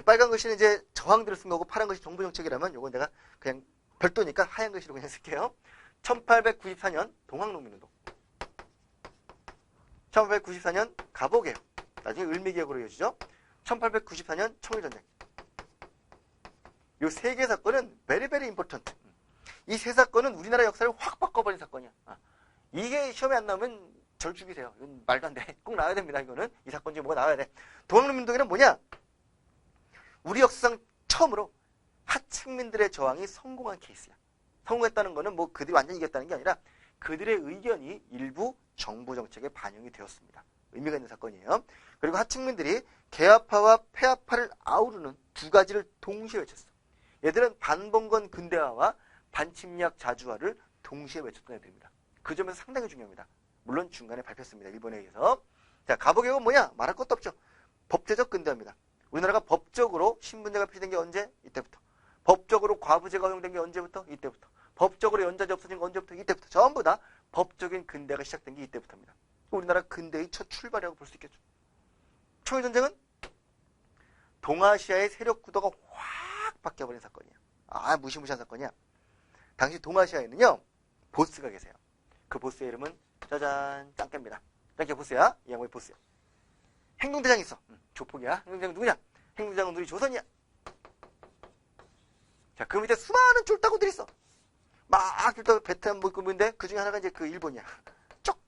빨간 글씨는 이제 저항들을 쓴 거고 파란 글씨 정부 정책이라면 이건 내가 그냥 별도니까 하얀 글씨로 그냥 쓸게요. 1894년 동학농민운동. 1894년 가보게요. 나중에 을미기억으로 이어지죠. 1894년 청일전쟁. 이 3개 사건은 very very important. 이 3 사건은 우리나라 역사를 확 바꿔버린 사건이야. 이게 시험에 안 나오면 절 죽이세요. 이건 말도 안 돼. 꼭 나와야 됩니다. 이거는 이 사건 중에 뭐가 나와야 돼. 동학농민운동에는 뭐냐? 우리 역사상 처음으로 하층민들의 저항이 성공한 케이스야. 성공했다는 거는 그들이 완전히 이겼다는 게 아니라 그들의 의견이 일부 정부 정책에 반영이 되었습니다. 의미가 있는 사건이에요. 그리고 하층민들이 개화파와 폐화파를 아우르는 2가지를 동시에 외쳤어. 얘들은 반봉건 근대화와 반침략 자주화를 동시에 외쳤던 애들입니다. 그 점에서 상당히 중요합니다. 물론 중간에 밟혔습니다. 일본에 의해서. 자, 가보개혁은 뭐냐? 말할 것도 없죠. 법제적 근대화입니다. 우리나라가 법적으로 신분제가 폐지된 게 언제? 이때부터. 법적으로 과부제가 허용된 게 언제부터? 이때부터. 법적으로 연좌제 없어진 게 언제부터? 이때부터. 전부 다 법적인 근대화가 시작된 게 이때부터입니다. 우리나라 근대의 첫 출발이라고 볼 수 있겠죠. 청일전쟁은 동아시아의 세력 구도가 확 바뀌어버린 사건이야. 무시무시한 사건이야. 당시 동아시아에는요, 보스가 계세요. 그 보스의 이름은 짜잔, 짱깨입니다. 짱깨 보스야. 이 양반이 보스야. 행동대장이 있어. 조폭이야. 행동대장 누구냐? 행동대장은 우리 조선이야. 자, 그 밑에 수많은 쫄따구들이 있어. 막 쫄따구 베트남 있는데 그 중에 하나가 이제 그 일본이야. 쪽.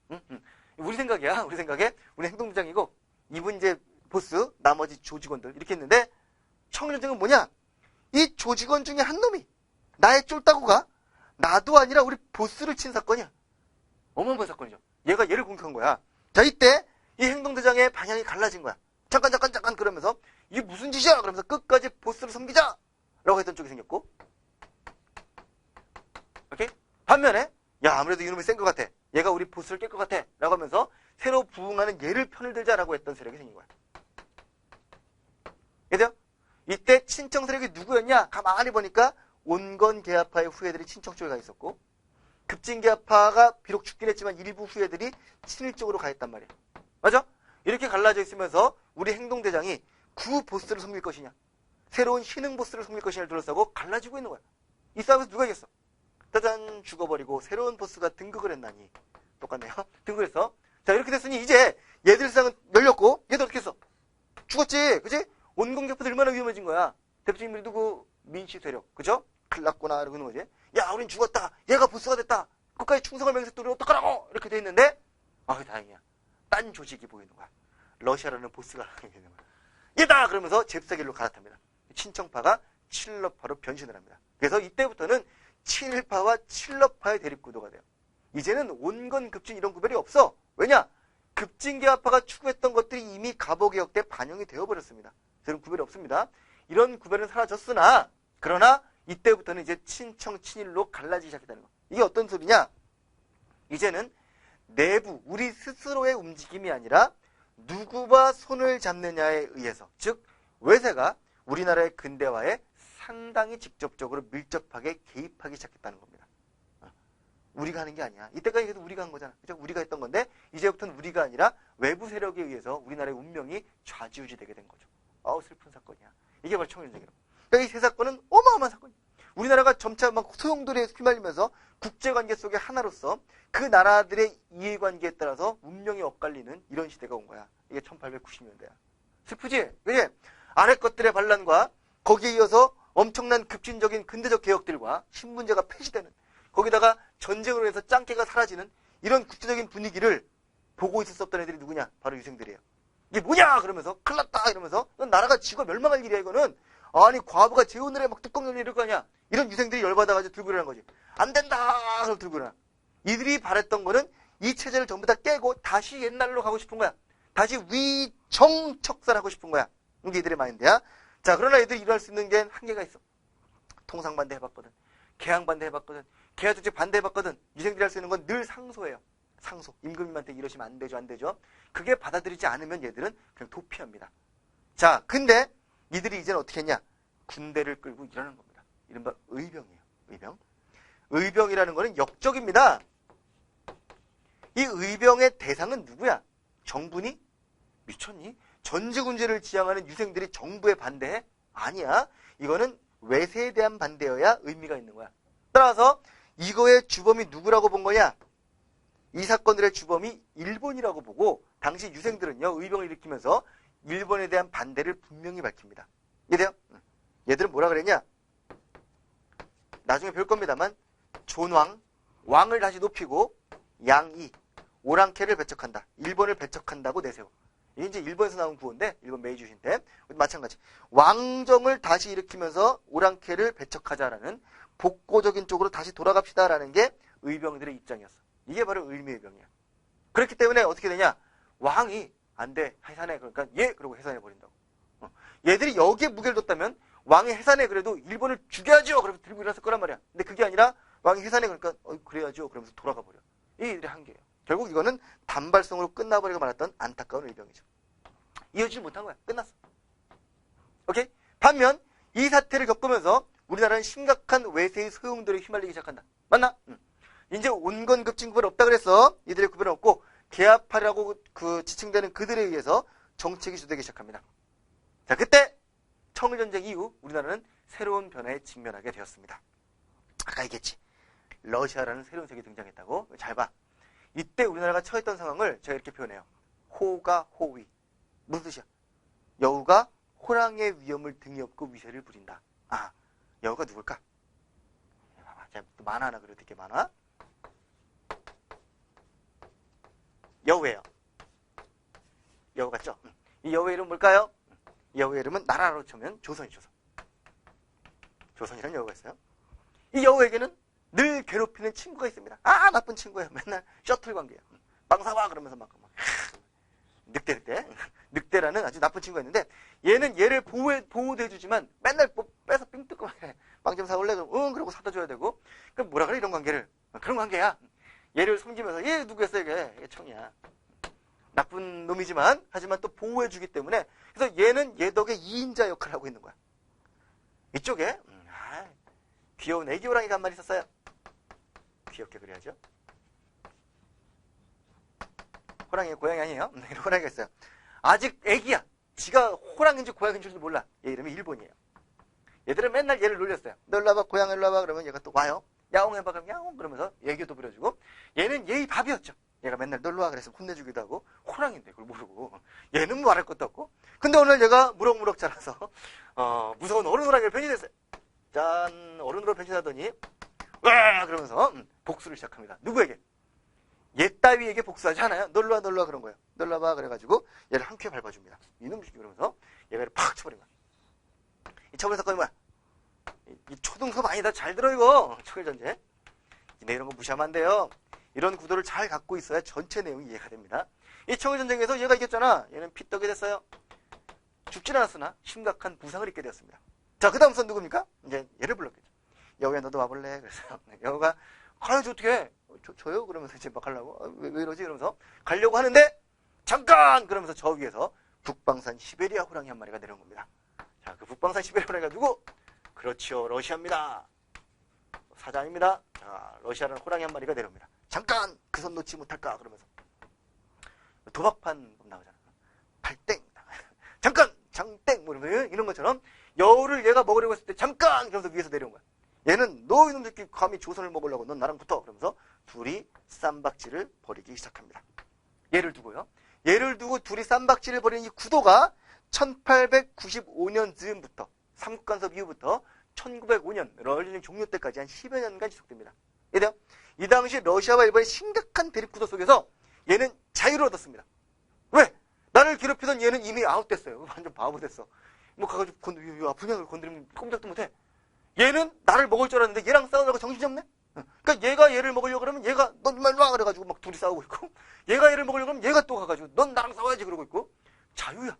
우리 생각이야. 우리 생각에 우리 행동대장이고 이분 이제 보스, 나머지 조직원들 이렇게 했는데 청일전쟁은 뭐냐? 이 조직원 중에 한 놈이 나의 쫄따구가 나도 아니라 우리 보스를 친 사건이야. 어마어마한 사건이죠. 얘가 얘를 공격한 거야. 자, 이때 이 행동대장의 방향이 갈라진 거야. 잠깐 그러면서 이게 무슨 짓이야? 그러면서 끝까지 보스를 섬기자! 라고 했던 쪽이 생겼고, 오케이? 반면에 아무래도 이놈이 센 것 같아. 얘가 우리 보스를 깰 것 같아. 라고 하면서 새로 부흥하는 얘를 편을 들자라고 했던 세력이 생긴 거야. 그죠? 이때 친청 세력이 누구였냐? 가만히 보니까 온건개화파의 후예들이 친청 쪽에 가 있었고, 급진개화파가 비록 죽긴 했지만 일부 후예들이 친일 쪽으로 가 있단 말이야. 맞아? 이렇게 갈라져 있으면서 우리 행동대장이 구 보스를 섬길 것이냐, 새로운 신흥 보스를 섬길 것이냐를 둘러싸고 갈라지고 있는 거야. 이 싸움에서 누가 이겼어? 짜잔, 죽어버리고 새로운 보스가 등극을 했나니. 똑같네요. 등극을 했어. 자, 이렇게 됐으니 이제 얘들 세상은 열렸고, 얘들 어떻게 했어? 죽었지, 그치? 온건개파도 얼마나 위험해진 거야. 대표적인 인물이 누구? 민씨 딴 조직이 보이는 거야. 러시아라는 보스가 보이는 거야. 얘다! 그러면서 잽싸기로 갈아탑니다. 친청파가 친러파로 변신을 합니다. 그래서 이때부터는 친일파와 친러파의 대립구도가 돼요. 이제는 온건급진 이런 구별이 없어. 왜냐? 급진개화파가 추구했던 것들이 이미 갑오개혁 때 반영이 되어버렸습니다. 그런 구별이 없습니다. 이런 구별은 사라졌으나 그러나 이때부터는 이제 친청, 친일로 갈라지기 시작했다는 거. 이게 어떤 소리냐? 이제는 내부, 우리 스스로의 움직임이 아니라 누구와 손을 잡느냐에 의해서, 즉 외세가 우리나라의 근대화에 상당히 직접적으로 밀접하게 개입하기 시작했다는 겁니다. 우리가 하는 게 아니야. 이때까지 계속 우리가 한 거잖아. 그죠? 우리가 했던 건데 이제부터는 우리가 아니라 외부 세력에 의해서 우리나라의 운명이 좌지우지 되게 된 거죠. 슬픈 사건이야. 이게 바로 청일전쟁이라고. 그러니까 이 세 사건은 어마어마한 사건이야. 우리나라가 점차 막 소용돌이에 휘말리면서 국제관계 속의 하나로서 그 나라들의 이해관계에 따라서 운명이 엇갈리는 이런 시대가 온 거야. 이게 1890년대야. 슬프지? 그지? 아래 것들의 반란과 거기에 이어서 엄청난 급진적인 근대적 개혁들과 신분제가 폐지되는, 거기다가 전쟁으로 해서 짱깨가 사라지는 이런 국제적인 분위기를 보고 있을 수 없던 애들이 누구냐? 바로 유생들이에요. 이게 뭐냐? 그러면서 큰일 났다 이러면서 나라가 지고 멸망할 일이야 이거는. 아니 과부가 재혼을 해 막 뚜껑 열려 이럴 거 아니야. 이런 유생들이 열받아가지고 들고 일어나는 거지. 안 된다 그러고 들고 일어나. 이들이 바랬던 거는 이 체제를 전부 다 깨고 다시 옛날로 가고 싶은 거야. 다시 위정척살하고 싶은 거야. 이게 이들의 마인드야. 자, 그러나 이들이 일어날 수 있는 게 한계가 있어. 통상반대 해봤거든. 개항반대 해봤거든. 개화조직 반대 해봤거든. 유생들이 할 수 있는 건 늘 상소예요. 상소. 임금님한테 이러시면 안 되죠, 안 되죠. 그게 받아들이지 않으면 얘들은 그냥 도피합니다. 자, 근데 이들이 이제는 어떻게 했냐? 군대를 끌고 일어나는 겁니다. 이른바 의병이에요. 의병. 의병이라는 거는 역적입니다. 이 의병의 대상은 누구야? 정부니? 미쳤니? 전제군제를 지향하는 유생들이 정부에 반대해? 아니야. 이거는 외세에 대한 반대여야 의미가 있는 거야. 따라서 이거의 주범이 누구라고 본 거냐? 이 사건들의 주범이 일본이라고 보고 당시 유생들은요, 의병을 일으키면서 일본에 대한 반대를 분명히 밝힙니다. 이해돼요? 얘들은 뭐라 그랬냐? 나중에 배울 겁니다만 존왕, 왕을 다시 높이고 양이, 오랑캐를 배척한다. 일본을 배척한다고 내세워. 이게 이제 일본에서 나온 구호인데, 일본 메이지 주신 때 마찬가지. 왕정을 다시 일으키면서 오랑캐를 배척하자라는 복고적인 쪽으로 다시 돌아갑시다라는 게 의병들의 입장이었어. 이게 바로 의미의병이야. 그렇기 때문에 어떻게 되냐? 왕이 안 돼, 해산해. 그러니까 그러고 해산해 버린다고. 얘들이 여기에 무게를 뒀다면 왕이 해산해 그래도 일본을 죽여야죠. 그러면서 들고 일어났을 거란 말이야. 근데 그게 아니라 왕이 해산해 그러니까 그래야죠. 그러면서 돌아가 버려. 이게 이들의 한계예요. 결국 이거는 단발성으로 끝나버리고 말았던 안타까운 의병이죠. 이어지지 못한 거야. 끝났어. 오케이? 반면 이 사태를 겪으면서 우리나라는 심각한 외세의 소용돌이에 휘말리기 시작한다. 맞나? 이제 온건급진 구별 없다 그랬어. 이들의 구별은 없고 개화파라고 지칭되는 그들에 의해서 정책이 주되기 시작합니다. 자, 그때 청일전쟁 이후 우리나라는 새로운 변화에 직면하게 되었습니다. 아까 얘기했지. 러시아라는 새로운 세력이 등장했다고. 잘 봐. 이때 우리나라가 처했던 상황을 제가 이렇게 표현해요. 호가 호위. 무슨 뜻이야? 여우가 호랑이의 위험을 등에 업고 위세를 부린다. 아, 여우가 누굴까? 봐봐. 제가 또 만화 하나 그려도 되게 만화. 여우예요. 여우 같죠? 이 여우의 이름은 뭘까요? 이 여우의 이름은 나라로 치면 조선이 조선. 조선이라는 여우가 있어요. 이 여우에게는 늘 괴롭히는 친구가 있습니다. 아, 나쁜 친구예요. 맨날 셔틀 관계예요. 빵사와 그러면서 막 늑대라는 아주 나쁜 친구가 있는데 얘는 얘를 보호도 해주지만 맨날 뭐 빼서 삥 뜯고 빵 좀 사올래? 그럼 그러고 사다 줘야 되고. 그럼 뭐라 그래 이런 관계를. 그런 관계야. 얘를 섬기면서 얘 누구였어 이게 청이야. 나쁜 놈이지만 하지만 또 보호해주기 때문에 그래서 얘는 얘 덕에 2인자 역할을 하고 있는 거야. 이쪽에 귀여운 애기 호랑이가 한 마리 있었어요. 귀엽게 그려야죠. 호랑이가 고양이 아니에요. 호랑이가 있어요. 아직 애기야. 지가 호랑인지 고양인 줄도 몰라. 얘 이름이 일본이에요. 얘들은 맨날 얘를 놀렸어요. 너 일로 와봐, 고양이 일로 와봐. 그러면 얘가 또 와요. 야옹 해봐. 그럼 야옹 그러면서 애교도 부려주고. 얘는 얘의 밥이었죠. 얘가 맨날 놀러 와 그래서 혼내주기도 하고. 호랑인데 그걸 모르고. 얘는 뭐 말할 것도 없고. 근데 오늘 얘가 무럭무럭 자라서 무서운 어른 호랑이를 변신했어요. 짠, 어른으로 변신하더니 와 그러면서 복수를 시작합니다. 누구에게? 얘 따위에게 복수하지 않아요. 놀러와 놀러와 그런 거예요. 놀러와 그래가지고 얘를 한 큐에 밟아줍니다. 이놈 새끼 그러면서 얘가 팍 쳐버린 거야. 이 처벌 사건이 뭐야? 이 초등수업 아니다. 잘 들어 이거. 청일전쟁. 네, 이런 거 무시하면 안 돼요. 이런 구도를 잘 갖고 있어야 전체 내용이 이해가 됩니다. 이 청일전쟁에서 얘가 이겼잖아. 얘는 피떡이 됐어요. 죽진 않았으나 심각한 부상을 입게 되었습니다. 자, 그 다음 선 누굽니까? 이제 얘를 불렀겠죠. 여우야 너도 와볼래? 그래서 여우가 가야지 어떻게 저요? 그러면서 이제 막 하려고 왜 이러지? 그러면서 가려고 하는데 잠깐! 그러면서 저 위에서 북방산 시베리아 호랑이 한 마리가 내려온 겁니다. 자, 그 북방산 시베리아 호랑이가 누구? 그렇죠. 러시아입니다. 사자입니다. 자, 러시아라는 호랑이 한 마리가 내려옵니다. 잠깐! 그 손 놓지 못할까? 그러면서 도박판 나오잖아. 팔땡! 잠깐! 장땡! 뭐 이런 것처럼 여우를 얘가 먹으려고 했을 때 잠깐! 그러면서 위에서 내려온 거야. 얘는 너 이놈 새끼 감히 조선을 먹으려고 넌 나랑 붙어. 그러면서 둘이 쌈박질을 벌이기 시작합니다. 얘를 두고요. 얘를 두고 둘이 쌈박질을 벌이는 이 구도가 1895년 즈음부터 삼국간섭 이후부터 1905년 러시아전쟁 종료 때까지 한 10여 년간 지속됩니다. 이래요? 이 당시 러시아와 일본의 심각한 대립구도 속에서 얘는 자유를 얻었습니다. 왜? 나를 괴롭히던 얘는 이미 아웃됐어요. 완전 바보 됐어. 뭐 가가지고 아프냐 건드리면 꼼짝도 못해. 얘는 나를 먹을 줄 알았는데 얘랑 싸우려고 정신이 없네? 그러니까 얘가 얘를 먹으려고 그러면 얘가 넌 말로 와 그래가지고 막 둘이 싸우고 있고 얘가 얘를 먹으려고 그러면 얘가 또 가가지고 넌 나랑 싸워야지 그러고 있고 자유야.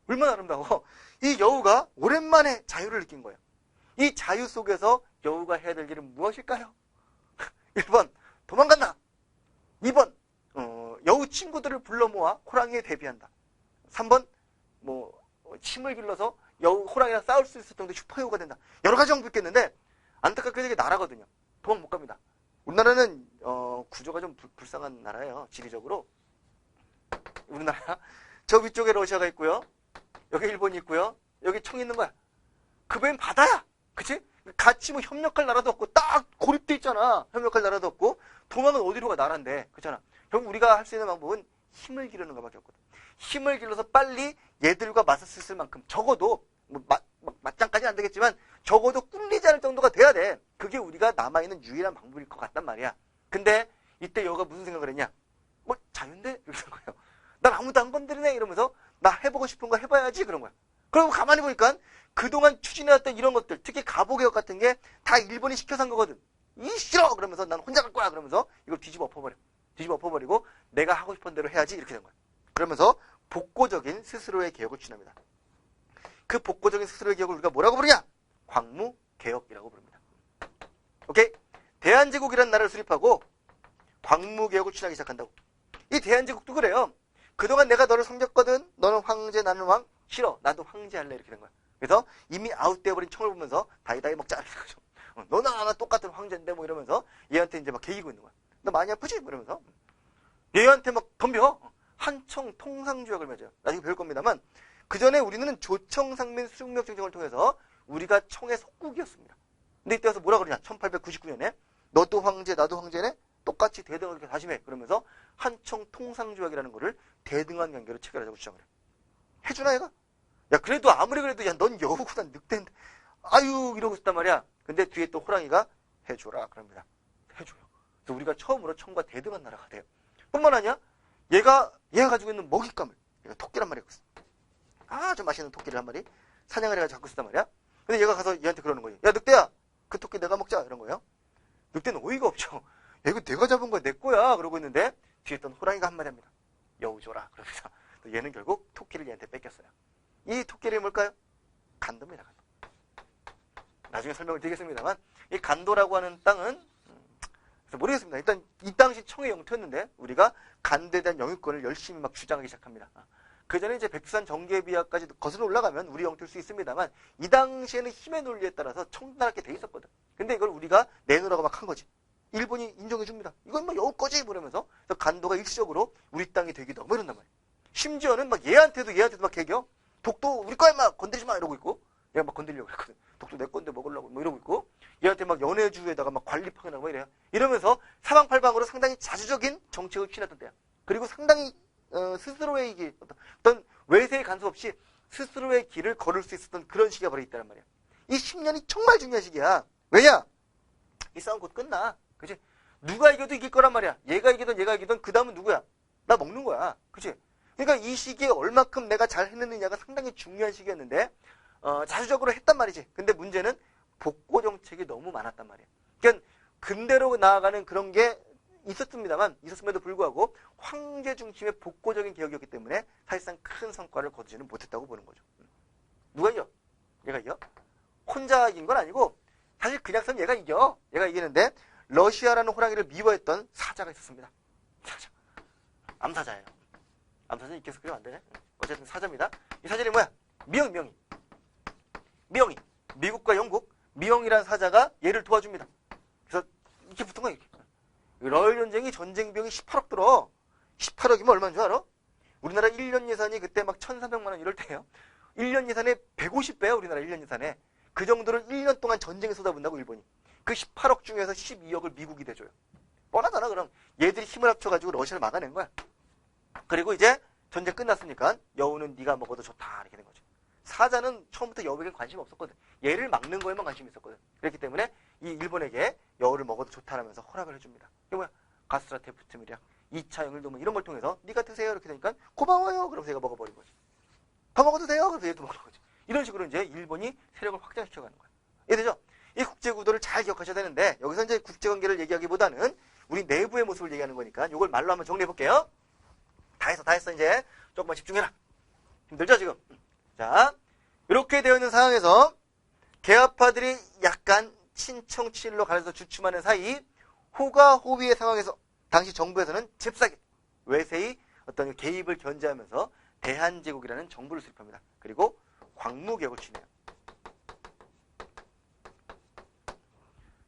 얼마나 아름다워. 이 여우가 오랜만에 자유를 느낀 거예요. 이 자유 속에서 여우가 해야 될 일은 무엇일까요? 1번 도망간다. 2번 여우 친구들을 불러 모아 호랑이에 대비한다. 3번 침을 길러서 여우 호랑이랑 싸울 수 있을 정도의 슈퍼여우가 된다. 여러 가지 정도 있겠는데 안타깝게 되게 나라거든요. 도망 못 갑니다. 우리나라는 구조가 좀 불쌍한 나라예요. 지리적으로. 우리나라 저 위쪽에 러시아가 있고요. 여기 일본이 있고요. 여기 청이 있는 거야. 그 외엔 바다야. 그치? 같이 뭐 협력할 나라도 없고 딱 고립돼 있잖아. 협력할 나라도 없고 도망은 어디로 가? 나라인데. 그렇잖아. 결국 우리가 할 수 있는 방법은 힘을 기르는 것밖에 없거든. 힘을 길러서 빨리 얘들과 맞설 수 있을 만큼 적어도 맞짱까지는 안 되겠지만 적어도 꿀리지 않을 정도가 돼야 돼. 그게 우리가 남아있는 유일한 방법일 것 같단 말이야. 근데 이때 여우가 무슨 생각을 했냐? 자유인데? 이렇게 된 거예요. 난 아무도 안 건드리네 이러면서 나 해보고 싶은 거 해봐야지 그런 거야. 그리고 가만히 보니까 그동안 추진해왔던 이런 것들 특히 갑오개혁 같은 게 다 일본이 시켜서 한 거거든. 이 싫어! 그러면서 난 혼자 갈 거야 그러면서 이걸 뒤집어 엎어버려. 뒤집어 엎어버리고 내가 하고 싶은 대로 해야지 이렇게 된 거야. 그러면서 복고적인 스스로의 개혁을 추진합니다. 그 복고적인 스스로의 개혁을 우리가 뭐라고 부르냐? 광무개혁이라고 부릅니다. 오케이? 대한제국이라는 나라를 수립하고 광무개혁을 추진하기 시작한다고. 이 대한제국도 그래요. 그동안 내가 너를 섬겼거든. 너는 황제 나는 왕. 싫어. 나도 황제 할래. 이렇게 된 거야. 그래서 이미 아웃되어버린 청을 보면서 다이다이 먹자. 이렇게 거죠. 너나 나나 똑같은 황제인데 뭐 이러면서 얘한테 이제 막 개기고 있는 거야. 너 많이 아프지? 뭐 이러면서 얘한테 막 덤벼. 한청 통상조약을 맺어요. 나중에 배울 겁니다만 그 전에 우리는 조청상민 수중력쟁쟁을 통해서 우리가 청의 속국이었습니다. 근데 이때 와서 뭐라 그러냐? 1899년에 너도 황제 나도 황제네? 똑같이 대등하게 이렇게 다짐해. 그러면서 한청 통상조약이라는 거를 대등한 관계로 체결하자고 주장을 해. 해주나 얘가? 야 그래도 아무리 그래도 야 넌 여우구나 늑대인데 아유 이러고 있단 말이야. 근데 뒤에 또 호랑이가 해줘라 그럽니다. 해줘요. 그래서 우리가 처음으로 청과 대등한 나라가 돼요. 뿐만 아니야 얘가 가지고 있는 먹잇감을 얘가 토끼를 한 마리 갖고 있어. 아주 맛있는 토끼를 한 마리 사냥을 해가지고 갖고 있단 말이야. 근데 얘가 가서 얘한테 그러는 거예요. 야 늑대야 그 토끼 내가 먹자 이런 거예요. 늑대는 어이가 없죠. 야 이거 내가 잡은 거야 내 거야 그러고 있는데 뒤에 있던 호랑이가 한 마리 합니다. 여우 줘라 그러면서 또 얘는 결국 토끼를 얘한테 뺏겼어요. 이 토끼를 뭘까요? 간도입니다. 간도. 나중에 설명을 드리겠습니다만 이 간도라고 하는 땅은 모르겠습니다. 일단 이 당시 청의 영토였는데 우리가 간도에 대한 영유권을 열심히 막 주장하기 시작합니다. 그 전에 이제 백두산 정계비하까지 거슬러 올라가면 우리 영토일 수 있습니다만 이 당시에는 힘의 논리에 따라서 청나라하게 돼 있었거든. 근데 이걸 우리가 내놓으라고 막 한 거지. 일본이 인정해 줍니다. 이건 뭐 여우 거지 그러면서 간도가 일시적으로 우리 땅이 되기도 하고 이런단 말이야. 심지어는 막 얘한테도 막 개겨. 독도 우리 거야 막 건드리지 마 이러고 있고 얘가 막 건드리려고 그랬거든. 독도 내 건데 먹으려고 뭐 이러고 있고 얘한테 막 연해주에다가 막 관리팡이라고 막 이래요. 이러면서 사방팔방으로 상당히 자주적인 정책을 취했던 때야. 그리고 상당히 스스로의 어떤 외세의 간섭 없이 스스로의 길을 걸을 수 있었던 그런 시기가 바로 있다는 말이야. 이 10년이 정말 중요한 시기야. 왜냐? 이 싸움 곧 끝나. 그치? 누가 이겨도 이길 거란 말이야. 얘가 이기든 얘가 이기든 그 다음은 누구야? 나 먹는 거야. 그치? 그러니까 이 시기에 얼마큼 내가 잘 했느냐가 상당히 중요한 시기였는데 자주적으로 했단 말이지. 근데 문제는 복고 정책이 너무 많았단 말이야. 그러니까 근대로 나아가는 그런 게 있었음에도 불구하고 황제 중심의 복고적인 개혁이었기 때문에 사실상 큰 성과를 거두지는 못했다고 보는 거죠. 누가 이겨? 얘가 이겨? 혼자 이긴 건 아니고 사실 그냥 쓰면 얘가 이겨. 얘가 이기는데 러시아라는 호랑이를 미워했던 사자가 있었습니다. 사자. 암사자예요. 암사자 익혀서 그리면 안 되네. 어쨌든 사자입니다. 이 사자 이름이 뭐야? 미영이. 미국과 영국 미영이라는 사자가 얘를 도와줍니다. 그래서 이렇게 붙은 거야. 이렇게. 러일 전쟁이 전쟁 비용이 18억 들어. 18억이면 얼마인 줄 알아? 우리나라 1년 예산이 그때 막 1,300만 원 이럴 때요. 1년 예산에 150배야 우리나라 1년 예산에. 그 정도를 1년 동안 전쟁에 쏟아붓는다고 일본이. 그 18억 중에서 12억을 미국이 대줘요. 뻔하잖아. 그럼 얘들이 힘을 합쳐가지고 러시아를 막아낸 거야. 그리고 이제 전쟁 끝났으니까 여우는 네가 먹어도 좋다 이렇게 된 거죠. 사자는 처음부터 여우에게 관심이 없었거든. 얘를 막는 거에만 관심이 있었거든. 그렇기 때문에 이 일본에게 여우를 먹어도 좋다라면서 허락을 해줍니다. 이게 뭐야? 가스라테프트미리약 2차 영일동문 이런 걸 통해서 네가 드세요 이렇게 되니까 고마워요. 그러면서 얘가 먹어버린 거지. 더 먹어도 돼요. 그래서 얘도 먹는 거지. 이런 식으로 이제 일본이 세력을 확장시켜가는 거야. 이해되죠? 이 국제구도를 잘 기억하셔야 되는데 여기서 이제 국제관계를 얘기하기보다는 우리 내부의 모습을 얘기하는 거니까 이걸 말로 한번 정리해 볼게요. 다 했어 이제. 조금만 집중해라. 힘들죠 지금? 자, 이렇게 되어 있는 상황에서 개화파들이 약간 친청친일로 가면서 주춤하는 사이 호가호위의 상황에서 당시 정부에서는 잽싸게 외세의 어떤 개입을 견제하면서 대한제국이라는 정부를 수립합니다. 그리고 광무개혁을 추진해요.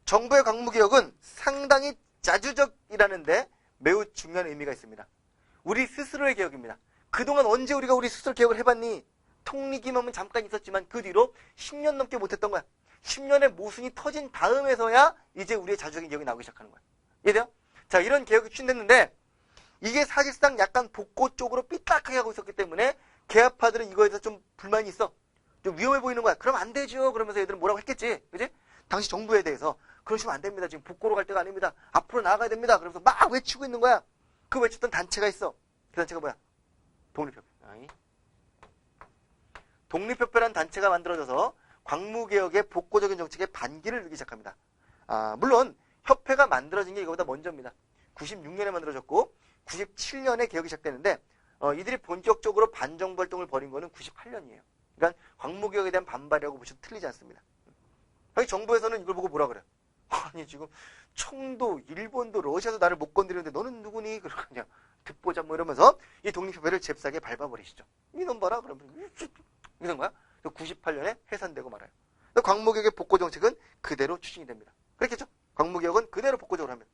정부의 광무개혁은 상당히 자주적이라는데 매우 중요한 의미가 있습니다. 우리 스스로의 개혁입니다. 그동안 언제 우리가 우리 스스로 개혁을 해봤니? 통리기만은 잠깐 있었지만 그 뒤로 10년 넘게 못했던 거야. 10년의 모순이 터진 다음에서야 이제 우리의 자주적인 개혁이 나오기 시작하는 거야. 이해돼요? 자, 이런 개혁이 추진됐는데 이게 사실상 약간 복고 쪽으로 삐딱하게 하고 있었기 때문에 개화파들은 이거에 대해서 좀 불만이 있어. 좀 위험해 보이는 거야. 그럼 안 되죠. 그러면서 얘들은 뭐라고 했겠지. 그지? 당시 정부에 대해서 그러시면 안 됩니다. 지금 복고로 갈 때가 아닙니다. 앞으로 나아가야 됩니다. 그러면서 막 외치고 있는 거야. 그 외쳤던 단체가 있어. 그 단체가 뭐야? 독립협회. 독립협회라는 단체가 만들어져서 광무개혁의 복고적인 정책에 반기를 들기 시작합니다. 물론 협회가 만들어진 게 이거보다 먼저입니다. 96년에 만들어졌고 97년에 개혁이 시작되는데 이들이 본격적으로 반정부 활동을 벌인 거는 98년이에요. 그러니까 광무개혁에 대한 반발이라고 보셔도 틀리지 않습니다. 정부에서는 이걸 보고 뭐라 그래? 아니 지금 청도, 일본도, 러시아도 나를 못 건드리는데 너는 누구니? 그냥 듣보자 뭐 이러면서 이 독립협회를 잽싸게 밟아버리시죠. 이놈 봐라. 그러면 이런 거야. 98년에 해산되고 말아요. 광무개혁의 복고 정책은 그대로 추진이 됩니다. 그렇겠죠? 광무개혁은 그대로 복고적으로 하면.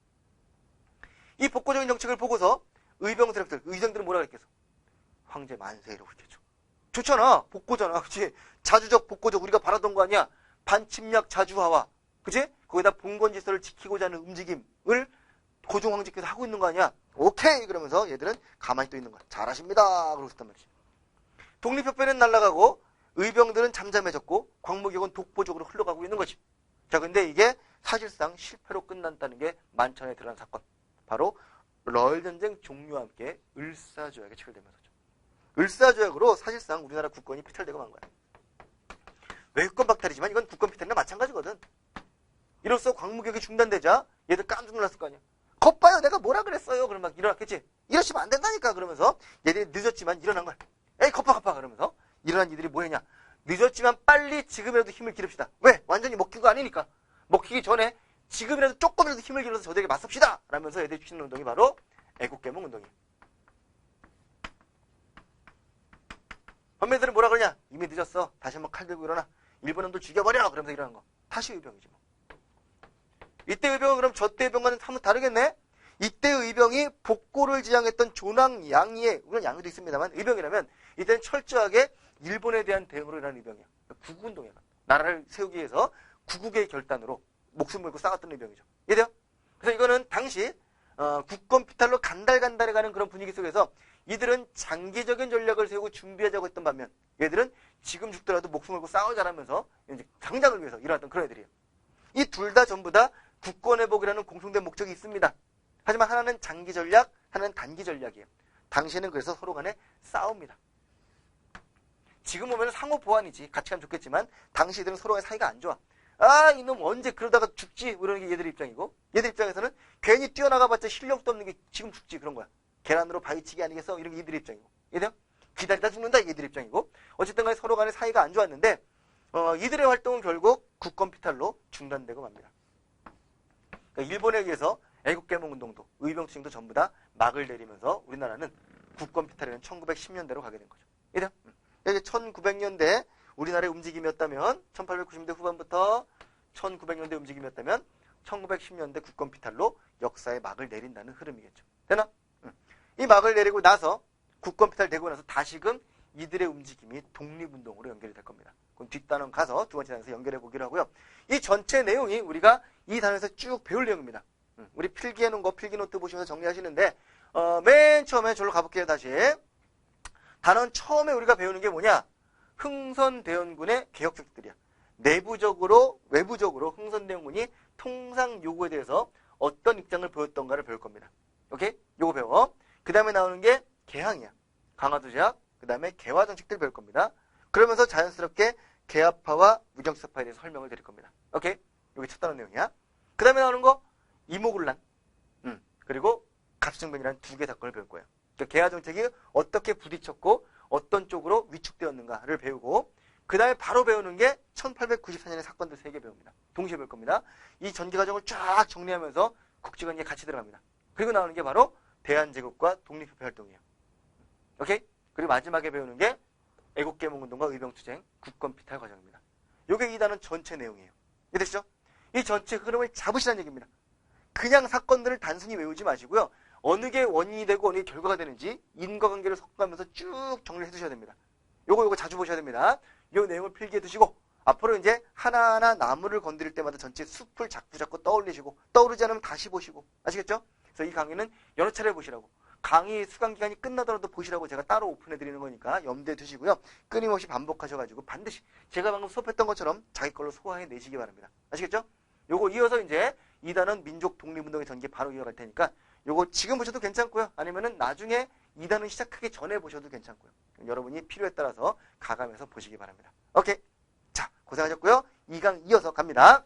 이 복고적인 정책을 보고서 의병 세력들, 의정들은 뭐라 그랬겠어? 황제 만세 이러고 있겠죠. 좋잖아. 복고잖아. 그치? 자주적, 복고적 우리가 바라던 거 아니야? 반침략 자주화와. 그치? 거기다 봉건질서를 지키고자 하는 움직임을 고종 황제께서 하고 있는 거 아니야? 오케이! 그러면서 얘들은 가만히 또 있는 거야. 잘하십니다. 그러고 있단 말이지. 독립협회는 날아가고 의병들은 잠잠해졌고 광무개혁은 독보적으로 흘러가고 있는 거지. 자, 근데 이게 사실상 실패로 끝난다는 게 만천에 드러난 사건. 바로 러일전쟁 종료와 함께 을사조약이 체결되면서죠. 을사조약으로 사실상 우리나라 국권이 피탈되고 만 거야. 외국권 박탈이지만 이건 국권 피탈이나 마찬가지거든. 이로써 광무개혁이 중단되자 얘들 깜짝 놀랐을 거 아니야. 겉봐요 내가 뭐라 그랬어요. 그럼 막 일어났겠지. 이러시면 안 된다니까. 그러면서 얘들이 늦었지만 일어난 거야. 에이 겉봐 그러면서 일어난 이들이 뭐 했냐. 늦었지만 빨리 지금이라도 힘을 기릅시다. 왜? 완전히 먹힌 거 아니니까. 먹히기 전에 지금이라도 조금이라도 힘을 길러서 저들에게 맞섭시다. 라면서 애들이 추진하는 운동이 바로 애국개몽 운동이에요. 선배들은 뭐라 그러냐. 이미 늦었어. 다시 한번 칼 들고 일어나. 일본 놈들 죽여버려. 그러면서 일어난 거. 다시 의병이지 뭐. 이때 의병은 그럼 저때 의병과는 사뭇 다르겠네. 이때 의병이 복고를 지향했던 조낭 양의의, 물론 양의도 있습니다만 의병이라면 이때는 철저하게 일본에 대한 대응으로 일어난 의병이야. 구국운동이야. 나라를 세우기 위해서 구국의 결단으로 목숨 걸고 싸웠던 의병이죠. 이해돼요? 그래서 이거는 당시 국권 피탈로 간달간달해가는 그런 분위기 속에서 이들은 장기적인 전략을 세우고 준비하자고 했던 반면 얘들은 지금 죽더라도 목숨 걸고 싸우자라면서 이제 당장을 위해서 일어났던 그런 애들이에요. 이 둘 다 전부 다 국권회복이라는 공통된 목적이 있습니다. 하지만 하나는 장기 전략, 하나는 단기 전략이에요. 당시에는 그래서 서로 간에 싸웁니다. 지금 보면 상호 보완이지. 같이 가면 좋겠지만 당시들은 서로 간에 사이가 안 좋아. 아, 이놈 언제 그러다가 죽지? 이러는 게 얘들 입장이고, 얘들 입장에서는 괜히 뛰어나가봤자 실력도 없는 게 지금 죽지 그런 거야. 계란으로 바위치기 아니겠어? 이런 게 얘들 입장이고. 얘들 기다리다 죽는다 얘들 입장이고. 어쨌든 간에 서로 간에 사이가 안 좋았는데 이들의 활동은 결국 국권피탈로 중단되고 맙니다. 그러니까 일본에 의해서 애국개몽운동도 의병투쟁도 전부 다 막을 내리면서 우리나라는 국권피탈에는 1910년대로 가게 된 거죠. 얘들 1900년대 우리나라의 움직임이었다면 1890년대 후반부터 1900년대 움직임이었다면 1910년대 국권피탈로 역사의 막을 내린다는 흐름이겠죠. 되나? 이 막을 내리고 나서 국권피탈 되고 나서 다시금 이들의 움직임이 독립운동으로 연결이 될 겁니다. 그럼 뒷단원 가서 두 번째 단에서 연결해 보기로 하고요. 이 전체 내용이 우리가 이 단에서 쭉 배울 내용입니다. 우리 필기해 놓은 거 필기노트 보시면서 정리하시는데 맨 처음에 저로 가볼게요. 다시. 단원 처음에 우리가 배우는 게 뭐냐? 흥선대원군의 개혁적들이야. 내부적으로 외부적으로 흥선대원군이 통상 요구에 대해서 어떤 입장을 보였던가를 배울 겁니다. 오케이? 요거 배워. 그 다음에 나오는 게 개항이야. 강화도 제약, 그 다음에 개화 정책들 배울 겁니다. 그러면서 자연스럽게 개화파와 무정사파에 대해서 설명을 드릴 겁니다. 오케이? 요게 첫 단원 내용이야. 그 다음에 나오는 거 이모군란, 그리고 갑승변이라는 두 개 사건을 배울 거예요. 그러니까 개화 정책이 어떻게 부딪혔고 어떤 쪽으로 위축되었는가를 배우고, 그 다음에 바로 배우는 게 1894년의 사건들 3개 배웁니다. 동시에 배울 겁니다. 이 전개 과정을 쫙 정리하면서 국지관계에 같이 들어갑니다. 그리고 나오는 게 바로 대한제국과 독립협회 활동이에요. 오케이? 그리고 마지막에 배우는 게 애국개몽운동과 의병투쟁, 국권피탈 과정입니다. 요게 이 단원 전체 내용이에요. 이해되시죠? 이 전체 흐름을 잡으시라는 얘기입니다. 그냥 사건들을 단순히 외우지 마시고요. 어느 게 원인이 되고 어느 게 결과가 되는지 인과관계를 섞어가면서 쭉 정리를 해두셔야 됩니다. 요거 자주 보셔야 됩니다. 요 내용을 필기해 두시고 앞으로 이제 하나하나 나무를 건드릴 때마다 전체 숲을 자꾸 떠올리시고, 떠오르지 않으면 다시 보시고. 아시겠죠? 그래서 이 강의는 여러 차례 보시라고. 강의 수강 기간이 끝나더라도 보시라고 제가 따로 오픈해 드리는 거니까 염두에 두시고요. 끊임없이 반복하셔가지고 반드시 제가 방금 수업했던 것처럼 자기 걸로 소화해 내시기 바랍니다. 아시겠죠? 요거 이어서 이제 2단원 민족 독립운동의 전개 바로 이어갈 테니까 요거 지금 보셔도 괜찮고요. 아니면은 나중에 2단원 시작하기 전에 보셔도 괜찮고요. 여러분이 필요에 따라서 가감해서 보시기 바랍니다. 오케이. 자, 고생하셨고요. 2강 이어서 갑니다.